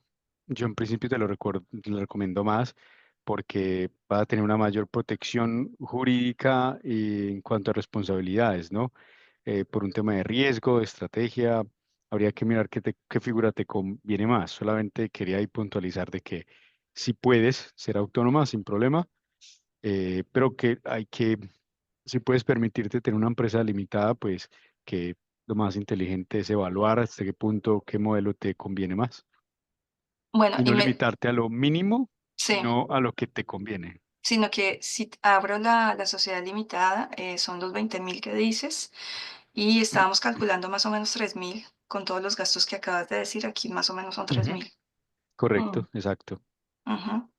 S3: yo en principio te lo recomiendo más porque va a tener una mayor protección jurídica en cuanto a responsabilidades, ¿no? Por un tema de riesgo, de estrategia, habría que mirar qué figura te conviene más. Solamente quería ahí puntualizar de que si puedes ser autónoma sin problema, pero que si puedes permitirte tener una empresa limitada, pues que lo más inteligente es evaluar hasta qué punto, qué modelo te conviene más
S4: Bueno,
S3: y
S4: y
S3: no
S4: me,
S3: limitarte a lo mínimo,
S4: sí,
S3: sino a lo que te conviene.
S4: sino que si abro la sociedad limitada, son los 20.000 que dices, y estábamos calculando más o menos 3.000, con todos los gastos que acabas de decir, aquí más o menos son tres
S3: Ujú.
S4: mil. Mm,
S3: Correcto, exacto.
S4: ujú.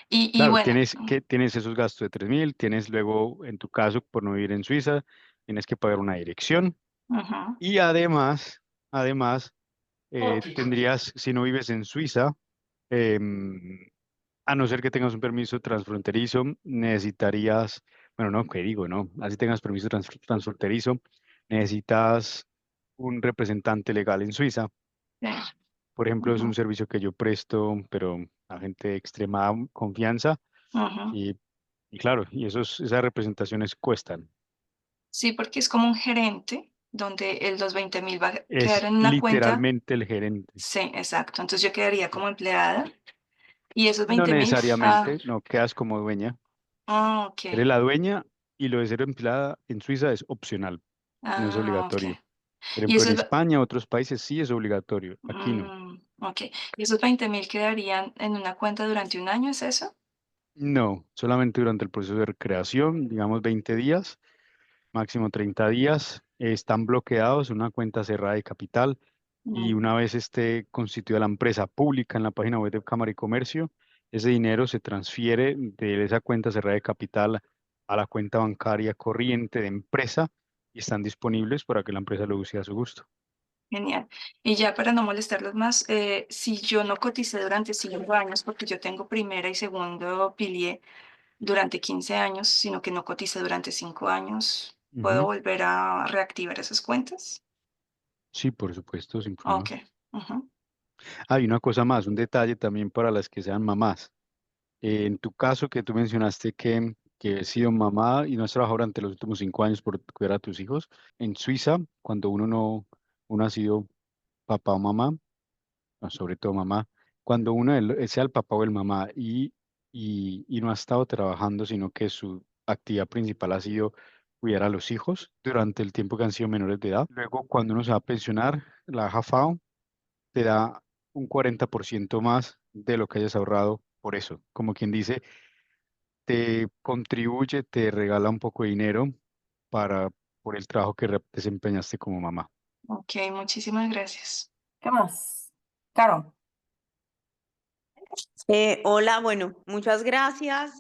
S4: Y
S3: Claro,
S4: bueno,
S3: tienes esos gastos de 3.000, tienes luego, en tu caso, por no vivir en Suiza, tienes que pagar una dirección
S4: ujú,
S3: y además, tendrías, si no vives en Suiza, em, a no ser que tengas un permiso transfronterizo, necesitarías, bueno, no, que digo, no, así tengas permiso transfronterizo, necesitas un representante legal en Suiza.
S4: sí,
S3: Por ejemplo, es un
S4: ujú,
S3: servicio que yo presto, pero a gente de extrema confianza
S4: ujú.
S3: y, y claro, esas representaciones cuestan.
S4: Sí, porque es como un gerente donde los 20.000 va a quedar
S3: Es
S4: en una cuenta.
S3: literalmente el gerente.
S4: Sí, exacto. Entonces yo quedaría como empleada y esos
S3: No
S4: 20.000,
S3: necesariamente, no, quedas como dueña.
S4: ok,
S3: Eres la dueña y lo de ser empleada en Suiza es opcional, no es
S4: ok.
S3: obligatorio. Por
S4: Y
S3: ejemplo, en
S4: esos,
S3: España, otros países sí es obligatorio, aquí no.
S4: ok. Y esos 20.000 quedarían en una cuenta durante un año, ¿es eso?
S3: No, solamente durante el proceso de recreación, digamos 20 días, máximo 30 días, están bloqueados en una cuenta cerrada de capital y
S4: Mm,
S3: una vez esté constituida la empresa pública en la página web de Cámara y Comercio, ese dinero se transfiere de esa cuenta cerrada de capital a la cuenta bancaria corriente de empresa y están disponibles para que la empresa lo use a su gusto.
S4: genial. Y ya para no molestarlos más, si yo no coticé durante 5 años, porque yo tengo primera y segundo pilier durante 15 años, sino que no coticé durante 5 años, ¿puedo
S3: Ujú.
S4: volver a reactivar esas cuentas?
S3: Sí, por supuesto, sin
S4: Ok.
S3: problema.
S4: Ujú,
S3: Hay una cosa más, un detalle también para las que sean mamás. En tu caso, que tú mencionaste que has sido mamá y no has trabajado durante los últimos 5 años por cuidar a tus hijos, en Suiza, cuando uno ha sido papá o mamá, o sobre todo mamá, cuando sea el papá o el mamá y no ha estado trabajando, sino que su actividad principal ha sido cuidar a los hijos durante el tiempo que han sido menores de edad. Luego, cuando uno se va a pensionar, la AJFAO te da un 40% más de lo que hayas ahorrado por eso. Como quien dice, te contribuye, te regala un poco de dinero para, por el trabajo que desempeñaste como mamá.
S4: ok, muchísimas gracias.
S1: ¿Qué más? Claro.
S5: Hola, bueno, muchas gracias.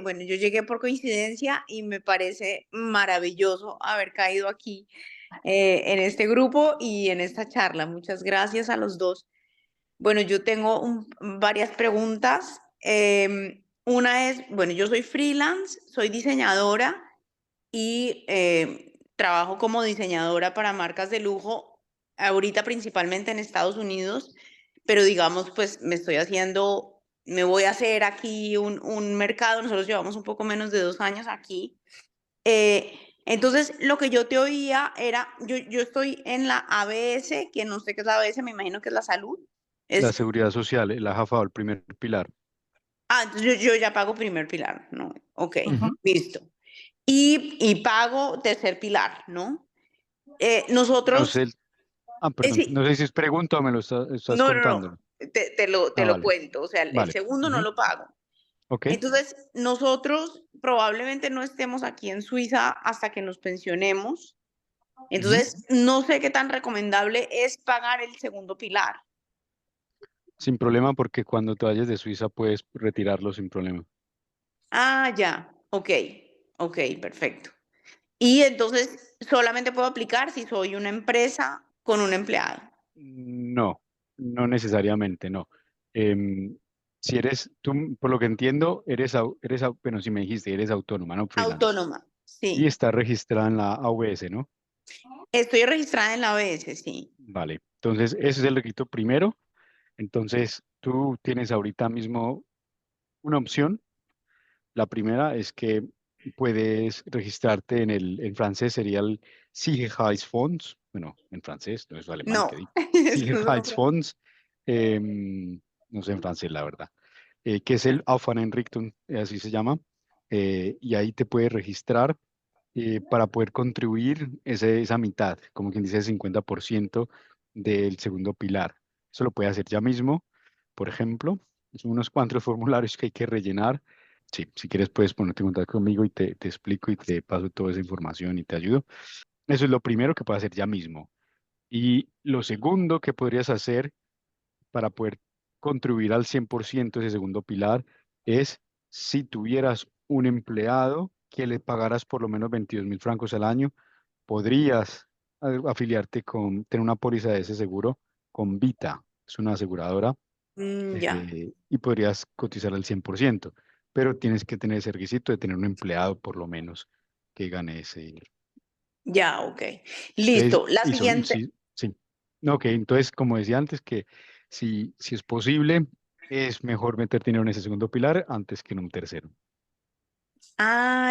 S5: Bueno, yo llegué por coincidencia y me parece maravilloso haber caído aquí en este grupo y en esta charla. Muchas gracias a los dos. Bueno, yo tengo varias preguntas. Una es, bueno, yo soy freelance, soy diseñadora y trabajo como diseñadora para marcas de lujo, ahorita principalmente en Estados Unidos, pero digamos, pues me estoy haciendo me voy a hacer aquí un mercado, nosotros llevamos un poco menos de 2 años aquí. Entonces, lo que yo te oía era, yo estoy en la ABS, que no sé qué es la ABS, me imagino que es la salud.
S3: La
S5: Es,
S3: seguridad social, el AJAFA, el primer pilar.
S5: entonces yo ya pago primer pilar, ¿no? Ok,
S3: Ujú.
S5: listo. Y pago tercer pilar, ¿no?
S3: No
S5: Nosotros,
S3: sé, perdón, no
S5: sí,
S3: sé si es pregunta o me lo estás
S5: no, no, no,
S3: contándolo.
S5: te
S3: Ah,
S5: lo
S3: vale,
S5: cuento, o sea, el
S3: vale.
S5: segundo no
S3: Ujú.
S5: lo pago.
S3: Ok.
S5: Entonces, nosotros probablemente no estemos aquí en Suiza hasta que nos pensionemos.
S3: Ujú.
S5: Entonces, no sé qué tan recomendable es pagar el segundo pilar.
S3: Sin problema porque cuando te vayas de Suiza puedes retirarlo sin problema.
S5: Ya, ok, ok, perfecto. Y entonces, solamente puedo aplicar si soy una empresa con un empleado.
S3: No, no necesariamente, no. Em, si eres, tú, por lo que entiendo, bueno, si me dijiste, eres autónoma, no freelance.
S5: Autónoma,
S3: Y
S5: sí.
S3: está registrada en la AWS, ¿no?
S5: Estoy registrada en la ABS, sí.
S3: Vale. Entonces, ese es el requisito primero. Entonces, tú tienes ahorita mismo una opción. La primera es que puedes registrarte en francés sería el Sicherheitsfonds, bueno, en francés, no es alemán
S5: No,
S3: que di,
S5: eso no lo probé.
S3: Sicherheitsfonds, no sé en francés la verdad, que es el Aufwand-Einrichtung, así se llama, y ahí te puedes registrar para poder contribuir esa mitad, como quien dice, el 50% del segundo pilar. Eso lo puedes hacer ya mismo, por ejemplo, son unos cuantos formularios que hay que rellenar. Sí, si quieres puedes ponerte en contacto conmigo y te explico y te paso toda esa información y te ayudo. Eso es lo primero que puedes hacer ya mismo. Y lo segundo que podrías hacer para poder contribuir al 100% ese segundo pilar es si tuvieras un empleado que le pagaras por lo menos 22.000 francos al año, podrías afiliarte tener una póliza de ese seguro con Vita, es una aseguradora,
S5: Ya,
S3: y podrías cotizar al 100%, pero tienes que tener ese requisito de tener un empleado por lo menos que gane ese dinero.
S5: ya, ok.
S3: Entonces,
S5: Listo. La
S3: y
S5: siguiente.
S3: sí, sí. No, ok, entonces, como decía antes, que si es posible, es mejor meter dinero en ese segundo pilar antes que en un tercero.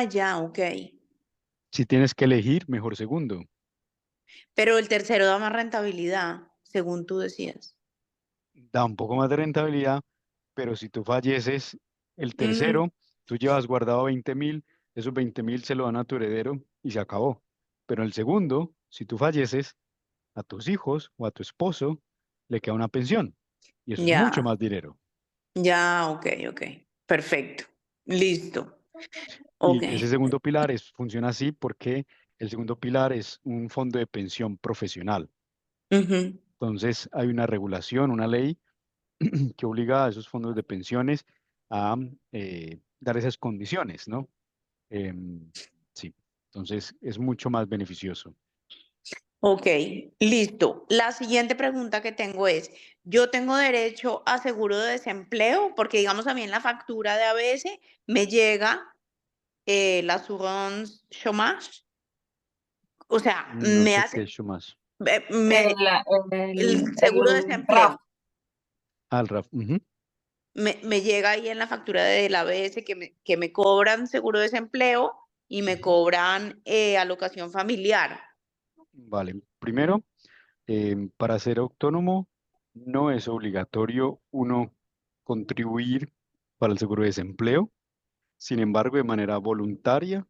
S5: Ya, ok.
S3: Si tienes que elegir, mejor segundo.
S5: Pero el tercero da más rentabilidad, según tú decías.
S3: Da un poco más de rentabilidad, pero si tú falleces, el
S5: Mm,
S3: tercero, tú llevas guardado 20.000, esos 20.000 se lo dan a tu heredero y se acabó. Pero el segundo, si tú falleces, a tus hijos o a tu esposo le queda una pensión y eso es mucho
S5: ya,
S3: más dinero.
S5: ya, ok, ok. Perfecto. Listo. Ok.
S3: Y ese segundo pilar funciona así porque el segundo pilar es un fondo de pensión profesional.
S5: Ujú.
S3: Entonces hay una regulación, una ley que obliga a esos fondos de pensiones a dar esas condiciones, ¿no? Sí, entonces es mucho más beneficioso.
S5: Ok, listo. La siguiente pregunta que tengo es, ¿yo tengo derecho a seguro de desempleo? Porque digamos a mí en la factura de ABS me llega la assurance chômage. O sea,
S3: No
S5: me
S3: sé
S5: hace,
S3: qué he hecho más.
S5: me, el seguro de
S1: El RAF.
S5: desempleo.
S3: Al RAF. Ujú.
S5: Me llega ahí en la factura del ABS que me cobran seguro de desempleo y me
S3: Ujú.
S5: cobran alocación familiar.
S3: Vale, primero, para ser autónomo no es obligatorio uno contribuir para el seguro de desempleo. Sin embargo, de manera voluntaria,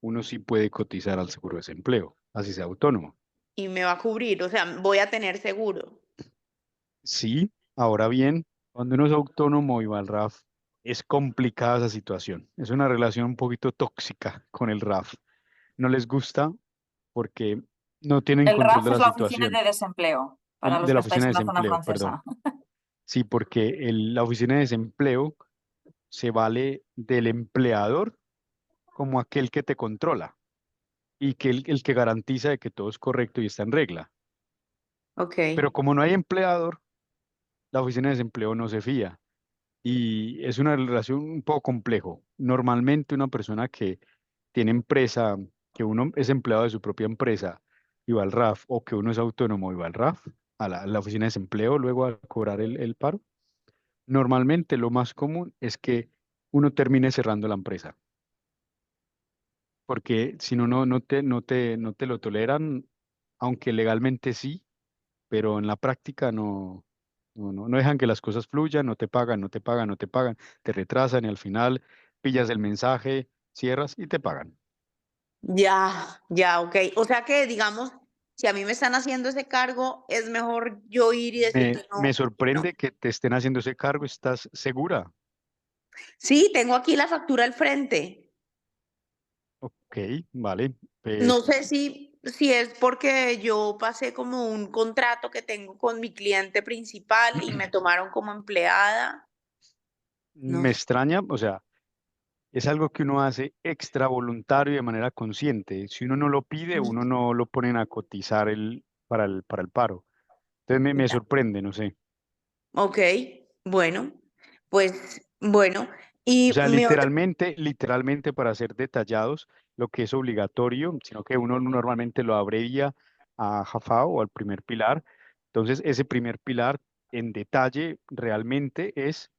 S3: uno sí puede cotizar al seguro de desempleo, así sea autónomo.
S5: Y me va a cubrir, o sea, voy a tener seguro.
S3: Sí, ahora bien, cuando uno es autónomo y va al RAF, es complicada esa situación. Es una relación un poquito tóxica con el RAF. No les gusta porque no tienen
S1: El
S3: control
S1: RAF
S3: de
S1: es
S3: la
S1: la oficina
S3: situación.
S1: de desempleo, para los
S3: De
S1: que
S3: la
S1: estáis
S3: oficina de
S1: en la zona
S3: desempleo, perdón.
S1: francesa.
S3: Sí, porque la oficina de desempleo se vale del empleador como aquel que te controla y que el que garantiza de que todo es correcto y está en regla.
S5: Ok.
S3: Pero como no hay empleador, la oficina de desempleo no se fía y es una relación un poco complejo. Normalmente una persona que tiene empresa, que uno es empleado de su propia empresa y va al RAF, o que uno es autónomo y va al RAF, a la oficina de desempleo luego a cobrar el paro, Normalmente lo más común es que uno termine cerrando la empresa, porque si no, no te lo toleran, aunque legalmente sí, pero en la práctica no dejan que las cosas fluyan, no te pagan, no te pagan, no te pagan, te retrasan y al final pillas el mensaje, cierras y te pagan.
S5: Ya, ya, ok. O sea que, digamos, si a mí me están haciendo ese cargo, es mejor yo ir y decir
S3: Me
S5: que no.
S3: sorprende que te estén haciendo ese cargo, ¿estás segura?
S5: Sí, tengo aquí la factura al frente.
S3: Ok, vale,
S5: No
S3: pues
S5: sé si es porque yo pasé como un contrato que tengo con mi cliente principal y me tomaron como empleada. No
S3: me
S5: sé.
S3: extraña, o sea, es algo que uno hace extra voluntario y de manera consciente. Si uno no lo pide, uno no lo ponen a cotizar para el paro. Entonces me
S5: Ya.
S3: sorprende, no sé.
S5: Ok, bueno, pues bueno.
S3: O
S5: Y
S3: sea,
S5: mi otra,
S3: literalmente para ser detallados, lo que es obligatorio, sino que uno normalmente lo abrevia a JAFAO o al primer pilar. Entonces, ese primer pilar en detalle realmente es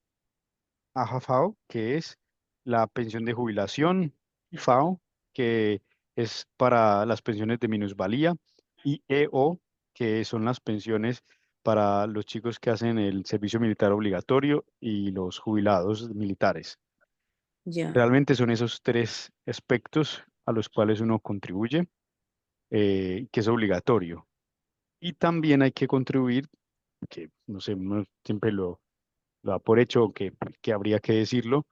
S3: AJFAO, que es la pensión de jubilación, y FAO, que es para las pensiones de minusvalía, y EO, que son las pensiones para los chicos que hacen el servicio militar obligatorio y los jubilados militares.
S5: ya,
S3: Realmente son esos tres aspectos a los cuales uno contribuye, que es obligatorio. Y también hay que contribuir, que no sé, uno siempre lo da por hecho que habría que decirlo,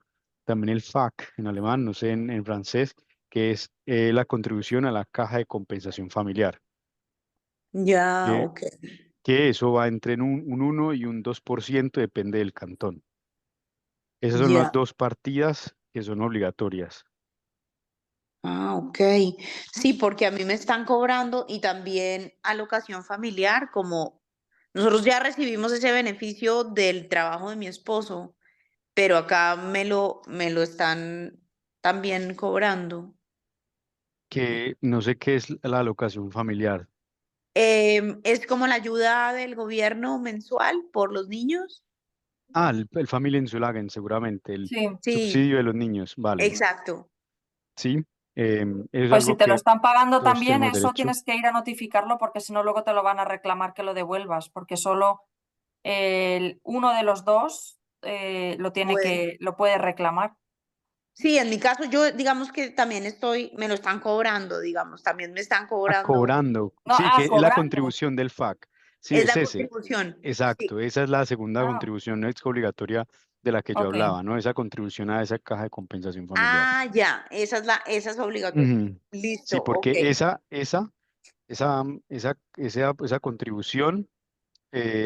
S3: también el FAC en alemán, no sé en francés, que es la contribución a la caja de compensación familiar,
S5: ya,
S3: que,
S5: ok,
S3: que eso va entre un 1 y un 2%, depende del cantón. Esas son las
S5: ya.
S3: dos partidas que son obligatorias.
S5: Ah, ok. Sí, porque a mí me están cobrando y también alocación familiar, como nosotros ya recibimos ese beneficio del trabajo de mi esposo, pero acá me lo están también cobrando.
S3: Que no sé qué es la alocación familiar.
S5: Es como la ayuda del gobierno mensual por los niños.
S3: Ah, el Familienzulagen, seguramente, el
S1: Sí,
S5: Sí,
S3: subsidio de los niños, vale,
S5: exacto.
S3: sí, es
S1: pues si
S3: algo
S1: te lo
S3: que
S1: están pagando
S3: todos
S1: también,
S3: tenemos
S1: eso
S3: derecho.
S1: tienes que ir a notificarlo porque si no luego te lo van a reclamar que lo devuelvas, porque solo uno de los dos
S5: Puede.
S1: lo puede reclamar.
S5: Sí, en mi caso yo digamos que también me lo están cobrando, digamos, también me están
S3: Ah,
S5: cobrando,
S3: cobrando,
S1: No,
S3: sí, que es la
S1: cobrando.
S3: contribución del FAC. Sí,
S5: es
S3: es
S5: la
S3: ese,
S5: contribución. Sí,
S3: exacto, esa es la segunda
S1: Ah,
S3: contribución ex obligatoria de la que yo
S1: ok.
S3: hablaba, ¿no? Esa contribución a esa caja de compensación familiar.
S5: ah, ya, esa es obligatoria.
S3: Ujú. Sí,
S5: Listo,
S3: porque
S5: ok.
S3: esa contribución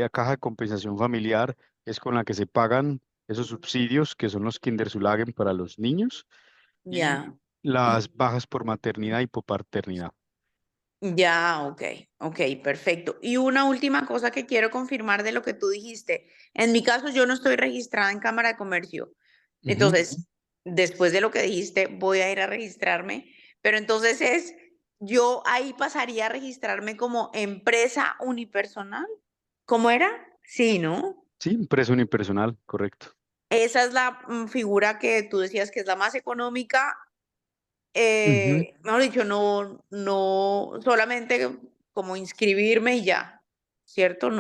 S3: a caja de compensación familiar es con la que se pagan esos subsidios que son los Kinderzulagen para los niños y
S5: Ya,
S3: las bajas por maternidad y por paternidad.
S5: ya, ok, ok, perfecto. Y una última cosa que quiero confirmar de lo que tú dijiste. En mi caso, yo no estoy registrada en Cámara de Comercio.
S3: Ujú.
S5: Entonces, después de lo que dijiste, voy a ir a registrarme. Pero entonces yo ahí pasaría a registrarme como empresa unipersonal. ¿Cómo era? Sí, ¿no?
S3: Sí, empresa unipersonal, correcto.
S5: Esa es la figura que tú decías que es la más económica.
S3: Ujú.
S5: Mejor dicho, no solamente como inscribirme y ya, ¿cierto?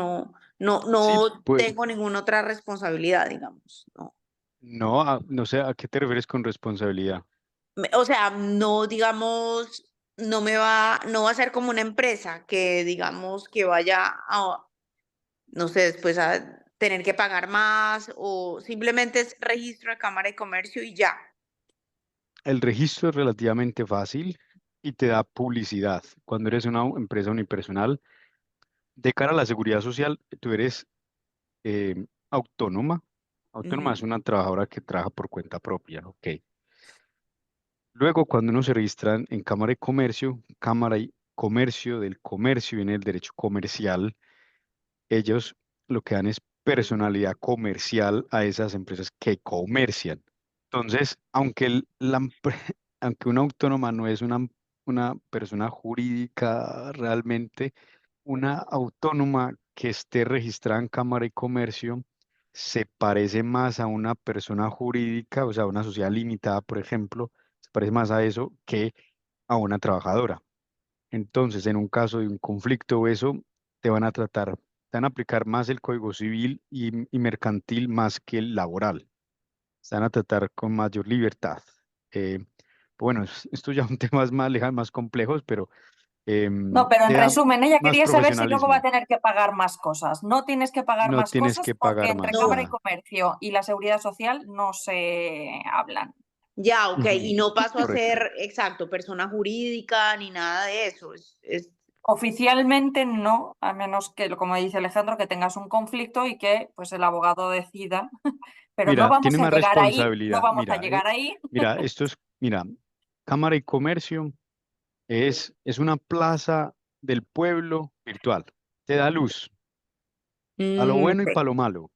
S3: Sí,
S5: No
S3: pues
S5: tengo ninguna otra responsabilidad, digamos, ¿no?
S3: no, no sé a qué te refieres con responsabilidad.
S5: O sea, no, digamos, no va a ser como una empresa que, digamos, que vaya a, no sé, después a tener que pagar más o simplemente es registro de Cámara de Comercio y ya.
S3: El registro es relativamente fácil y te da publicidad. Cuando eres una empresa unipersonal, de cara a la seguridad social, tú eres autónoma. Autónoma es
S5: Ujú,
S3: una trabajadora que trabaja por cuenta propia, ok. Luego, cuando uno se registra en Cámara y Comercio del Comercio, viene el derecho comercial, ellos lo que dan es personalidad comercial a esas empresas que comercian. Entonces, aunque una autónoma no es una persona jurídica realmente, una autónoma que esté registrada en Cámara y Comercio se parece más a una persona jurídica, o sea, una sociedad limitada, por ejemplo, se parece más a eso que a una trabajadora. Entonces, en un caso de un conflicto o eso, te van a tratar, te van a aplicar más el Código Civil y mercantil más que el laboral. Se van a tratar con mayor libertad. Eh, bueno, esto ya son temas más lejanos, más complejos, pero
S1: No, pero en
S3: te da
S1: resumen, ella
S3: más
S1: quería saber si luego va a
S3: profesionalismo.
S1: tener que pagar más cosas. No tienes que pagar
S3: No
S1: más
S3: tienes
S1: cosas
S3: que
S1: porque
S3: pagar
S1: entre
S3: más
S1: Cámara y
S5: No,
S3: nada.
S1: Comercio y la Seguridad Social no se hablan.
S5: ya, ok,
S3: Ujú,
S5: y no paso a
S3: correcto.
S5: ser, exacto, persona jurídica ni nada de eso.
S1: Oficialmente no, a menos que, como dice Alejandro, que tengas un conflicto y que pues el abogado decida. Pero no
S3: Mira,
S1: vamos
S3: tienes
S1: a
S3: más
S1: llegar ahí, no
S3: responsabilidad.
S1: vamos a
S3: Mira,
S1: llegar ahí.
S3: mira, Cámara y Comercio es una plaza del pueblo virtual. Te da luz, a lo bueno y
S5: Ok.
S3: para lo malo.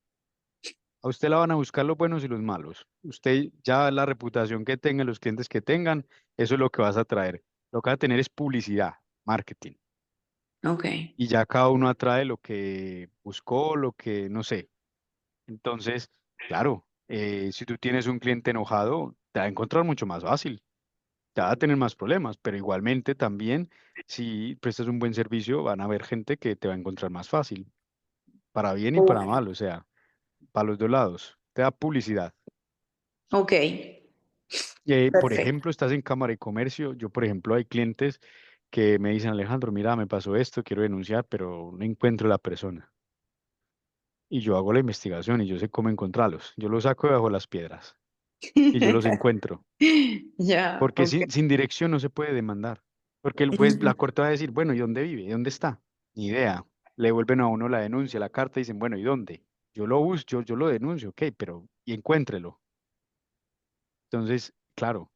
S3: A usted la van a buscar los buenos y los malos. Usted ya la reputación que tenga, los clientes que tengan, eso es lo que vas a traer. Lo que vas a tener es publicidad, marketing.
S5: Ok.
S3: Y ya cada uno atrae lo que buscó, lo que no sé. Entonces, claro, si tú tienes un cliente enojado, te va a encontrar mucho más fácil. Te va a tener más problemas, pero igualmente también, si prestas un buen servicio, van a haber gente que te va a encontrar más fácil, para bien y para
S5: Ok.
S3: mal, o sea, para los dos lados. Te da publicidad.
S5: Ok.
S3: Por
S5: Perfecto.
S3: ejemplo, estás en Cámara de Comercio. Yo, por ejemplo, hay clientes que me dicen, Alejandro, mira, me pasó esto, quiero denunciar, pero no encuentro la persona. Y yo hago la investigación y yo sé cómo encontrarlos. Yo los saco debajo de las piedras y yo los encuentro.
S5: Ya,
S3: Porque
S5: ok.
S3: sin dirección no se puede demandar. Porque el juez,
S5: Mm,
S3: la corte va a decir, bueno, ¿y dónde vive? ¿Y dónde está? Ni idea. Le vuelven a uno la denuncia, la carta, y dicen, bueno, ¿y dónde? Yo lo busco, yo lo denuncio, ok, pero y encuéntrelo. Entonces, claro,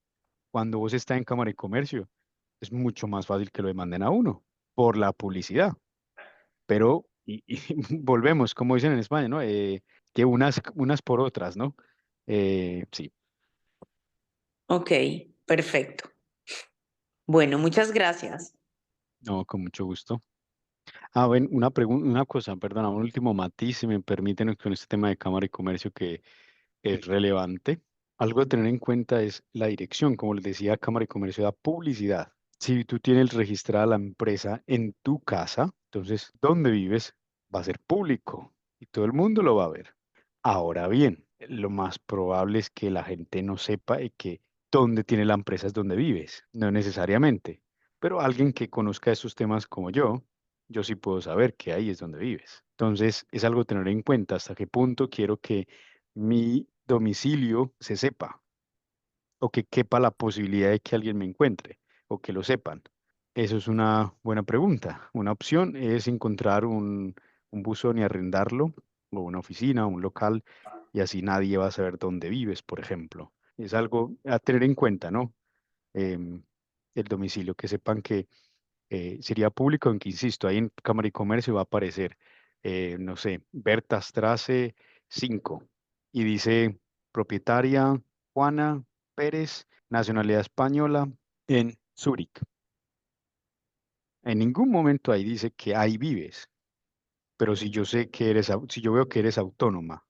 S3: cuando vos estás en Cámara de Comercio, es mucho más fácil que lo demanden a uno por la publicidad. Pero, y volvemos, como dicen en España, ¿no? Que unas por otras, ¿no? Sí,
S5: ok, perfecto. Bueno, muchas gracias.
S3: no, con mucho gusto. Ah, bueno, una pregunta, una cosa, perdona, un último matiz, si me permiten, con este tema de Cámara y Comercio que es relevante. Algo a tener en cuenta es la dirección. Como les decía, Cámara y Comercio da publicidad. Si tú tienes registrada la empresa en tu casa, entonces donde vives va a ser público y todo el mundo lo va a ver. Ahora bien, lo más probable es que la gente no sepa que dónde tiene la empresa es donde vives, no necesariamente, pero alguien que conozca esos temas como yo sí puedo saber que ahí es donde vives. Entonces, es algo a tener en cuenta hasta qué punto quiero que mi domicilio se sepa o que quepa la posibilidad de que alguien me encuentre o que lo sepan. Eso es una buena pregunta. Una opción es encontrar un buzón y arrendarlo, o una oficina, un local, y así nadie va a saber dónde vives, por ejemplo. Es algo a tener en cuenta, ¿no? Em, el domicilio, que sepan que sería público, aunque insisto, ahí en Cámara y Comercio va a aparecer, no sé, Berta Strasse 5 y dice propietaria Juana Pérez, nacionalidad española, en Zúrich. En ningún momento ahí dice que ahí vives, pero si yo sé que si yo veo que eres autónoma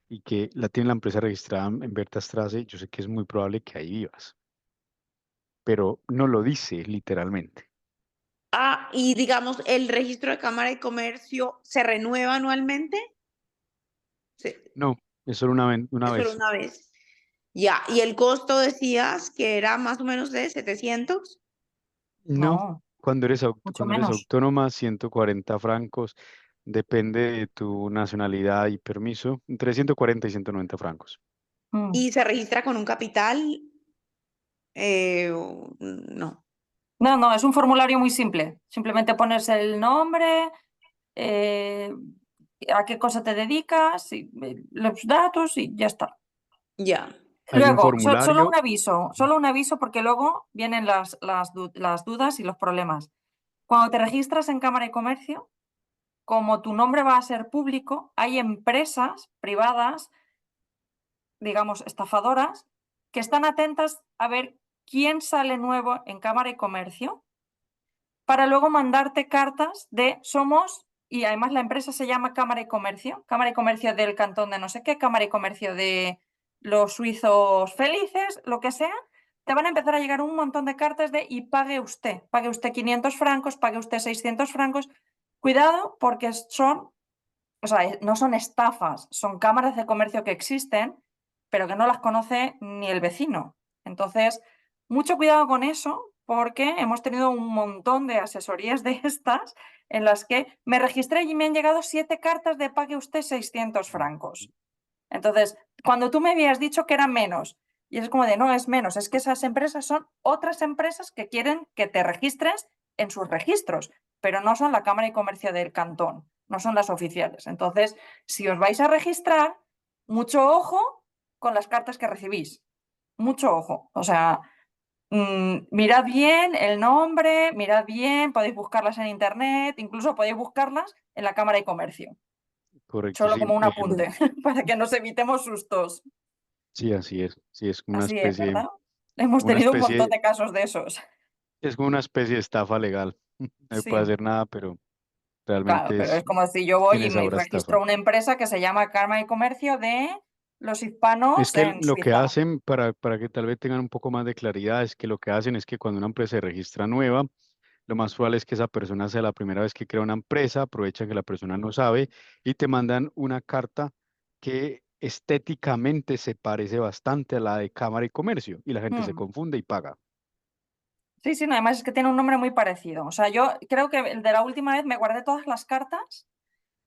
S3: y que la tiene la empresa registrada en Berta Strasse, yo sé que es muy probable que ahí vivas, pero no lo dice literalmente.
S5: Ah, y digamos, ¿el registro de Cámara de Comercio se renueva anualmente? Sí,
S3: No, es solo una
S5: es solo
S3: vez.
S5: una vez. Ya, ¿y el costo decías que era más o menos de 700?
S3: No,
S1: No, mucho
S3: cuando eres
S1: menos.
S3: autónoma, 140 francos, depende de tu nacionalidad y permiso, entre 140 y 190 francos.
S1: Mm.
S5: ¿Y se registra con un capital? No.
S1: No, no, es un formulario muy simple. Simplemente pones el nombre, eh, a qué cosa te dedicas, los datos y ya está.
S5: Ya.
S3: Hay un
S1: Luego,
S3: formulario,
S1: solo un aviso porque luego vienen las dudas y los problemas. Cuando te registras en Cámara de Comercio, como tu nombre va a ser público, hay empresas privadas, digamos, estafadoras, que están atentas a ver quién sale nuevo en Cámara de Comercio para luego mandarte cartas de somos y además la empresa se llama Cámara y Comercio del Cantón de no sé qué, Cámara y Comercio de los Suizos Felices, lo que sea, te van a empezar a llegar un montón de cartas de y pague usted 500 francos, pague usted 600 francos. Cuidado porque son, o sea, no son estafas, son cámaras de comercio que existen, pero que no las conoce ni el vecino. Entonces, mucho cuidado con eso, porque hemos tenido un montón de asesorías de estas en las que me registré y me han llegado 7 cartas de pague usted 600 francos. Entonces, cuando tú me habías dicho que eran menos, y es como de, no, es menos, es que esas empresas son otras empresas que quieren que te registres en sus registros, pero no son la Cámara de Comercio del Cantón, no son las oficiales. Entonces, si os vais a registrar, mucho ojo con las cartas que recibís, mucho ojo. O sea, mirad bien el nombre, mirad bien, podéis buscarlas en internet, incluso podéis buscarlas en la Cámara de Comercio.
S3: Correcto,
S1: Solo
S3: sí.
S1: como un apunte, para que nos evitemos sustos.
S3: Sí, así es. Sí, es como
S1: Así es, ¿verdad? Hemos
S3: una
S1: tenido un montón
S3: especie,
S1: de casos de esos.
S3: es como una especie de estafa legal. No se puede
S1: Sí,
S3: hacer nada, pero
S1: claro,
S3: realmente
S1: pero es como si yo voy
S3: tiene
S1: y me
S3: sabor a estafa.
S1: registro una empresa que se llama Cámara y Comercio de los
S3: Es
S1: hispanos
S3: que
S1: en
S3: lo que
S1: Suiza.
S3: hacen, para que tal vez tengan un poco más de claridad, es que lo que hacen es que cuando una empresa se registra nueva, lo más probable es que esa persona sea la primera vez que crea una empresa, aprovechan que la persona no sabe y te mandan una carta que estéticamente se parece bastante a la de Cámara y Comercio y la gente se
S1: Mm.
S3: confunde y paga.
S1: Sí, sí, no, además es que tiene un nombre muy parecido. O sea, yo creo que el de la última vez me guardé todas las cartas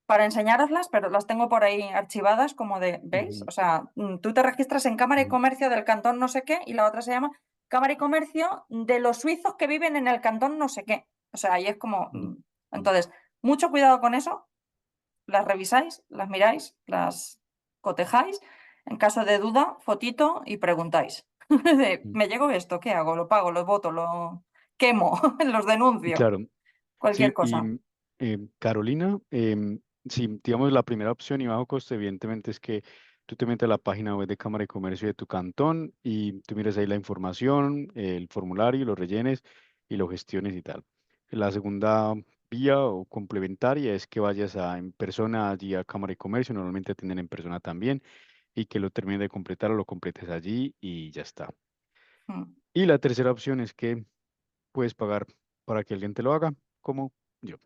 S1: para enseñároslas, pero las tengo por ahí archivadas como de, ¿veis?
S3: Ujú,
S1: O sea, tú te registras en Cámara y
S3: ujú,
S1: Comercio del Cantón no sé qué y la otra se llama Cámara y Comercio de los suizos que viven en el Cantón no sé qué. O sea, ahí es como...
S3: ujú, ujú.
S1: Entonces, mucho cuidado con eso, las revisáis, las miráis, las cotejáis. En caso de duda, fotito y preguntáis.
S3: Ujú.
S1: ¿Me llegó esto? ¿Qué hago? ¿Lo pago? ¿Lo voto? ¿Lo quemo? ¿Los denuncio?
S3: Claro,
S1: Cualquier
S3: sí, y
S1: cosa.
S3: Carolina, sí, digamos la primera opción y bajo costo, evidentemente es que tú te metes a la página web de Cámara de Comercio de tu cantón y tú mires ahí la información, el formulario, lo rellenes y lo gestiones y tal. La segunda vía o complementaria es que vayas en persona allí a Cámara de Comercio, normalmente atienden en persona también, y que lo termines de completar o lo completes allí y ya está.
S1: Mm.
S3: Y la tercera opción es que puedes pagar para que alguien te lo haga, como yo.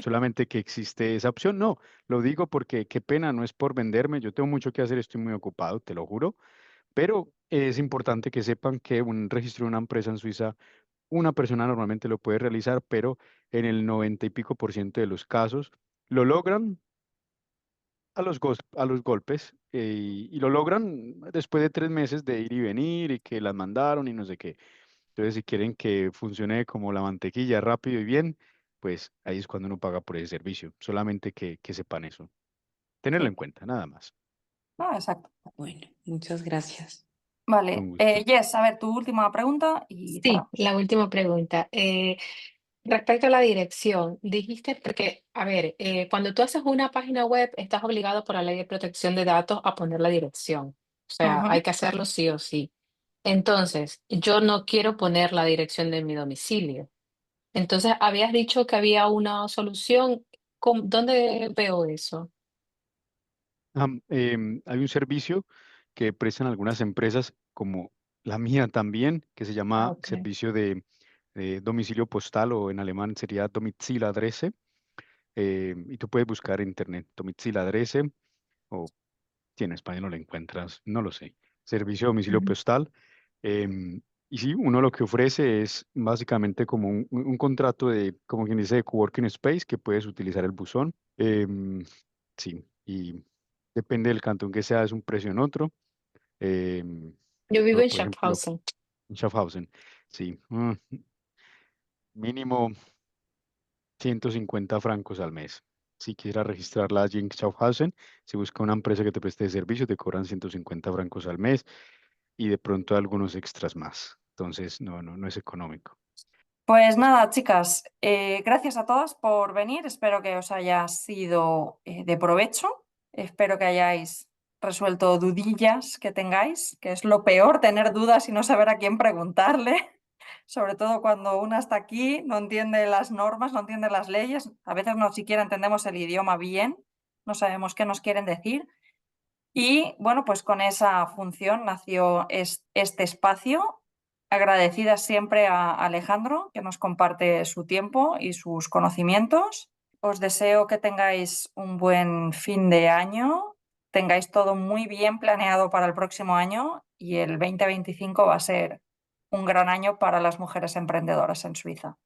S3: Solamente que existe esa opción. No, lo digo porque qué pena, no es por venderme, yo tengo mucho que hacer, estoy muy ocupado, te lo juro, pero es importante que sepan que un registro de una empresa en Suiza, una persona normalmente lo puede realizar, pero en el 90 y pico por ciento de los casos lo logran a los golpes y lo logran después de 3 meses de ir y venir y que las mandaron y no sé qué. Entonces, si quieren que funcione como la mantequilla rápido y bien, pues ahí es cuando uno paga por ese servicio. Solamente que sepan eso. Tenerlo
S1: Sí,
S3: en cuenta, nada más.
S1: no, exacto.
S5: Bueno, muchas gracias.
S3: Con
S1: Vale,
S3: gusto.
S1: Jess, a ver, tu última pregunta y
S2: Sí,
S1: cerramos.
S2: la última pregunta. Respecto a la dirección, dijiste, porque, a ver, cuando tú haces una página web, estás obligado por la ley de protección de datos a poner la dirección. O sea, hay
S1: Ujú.
S2: que hacerlo sí o sí. Entonces, yo no quiero poner la dirección de mi domicilio. Entonces, habías dicho que había una solución. ¿Dónde veo eso?
S3: Hay un servicio que prestan algunas empresas, como la mía también, que se
S2: Ah,
S3: llama
S2: ok.
S3: servicio de domicilio postal o en alemán sería Domiciladresse. Y tú puedes buscar en internet Domiciladresse o si en español no lo encuentras, no lo sé. Servicio de domicilio
S2: Ujú.
S3: postal. Y sí, uno lo que ofrece es básicamente como un contrato de, como quien dice, de coworking space, que puedes utilizar el buzón. Sí, y depende del cantón que sea, es un precio en otro. em,
S2: Yo vivo
S3: pero,
S2: en
S3: por ejemplo,
S2: Schaffhausen.
S3: en Schaffhausen, sí, mínimo 150 francos al mes. Si quisiera registrarla allí en Schaffhausen, si busca una empresa que te preste servicio, te cobran 150 francos al mes y de pronto algunos extras más. Entonces, no es económico.
S1: Pues nada, chicas, gracias a todas por venir. Espero que os haya sido de provecho. Espero que hayáis resuelto dudillas que tengáis, que es lo peor, tener dudas y no saber a quién preguntarle. sobre todo cuando una está aquí, no entiende las normas, no entiende las leyes, a veces no siquiera entendemos el idioma bien, no sabemos qué nos quieren decir. Y bueno, pues con esa función nació este espacio. Agradecida siempre a Alejandro, que nos comparte su tiempo y sus conocimientos. Os deseo que tengáis un buen fin de año, tengáis todo muy bien planeado para el próximo año y el 2025 va a ser un gran año para las mujeres emprendedoras en Suiza.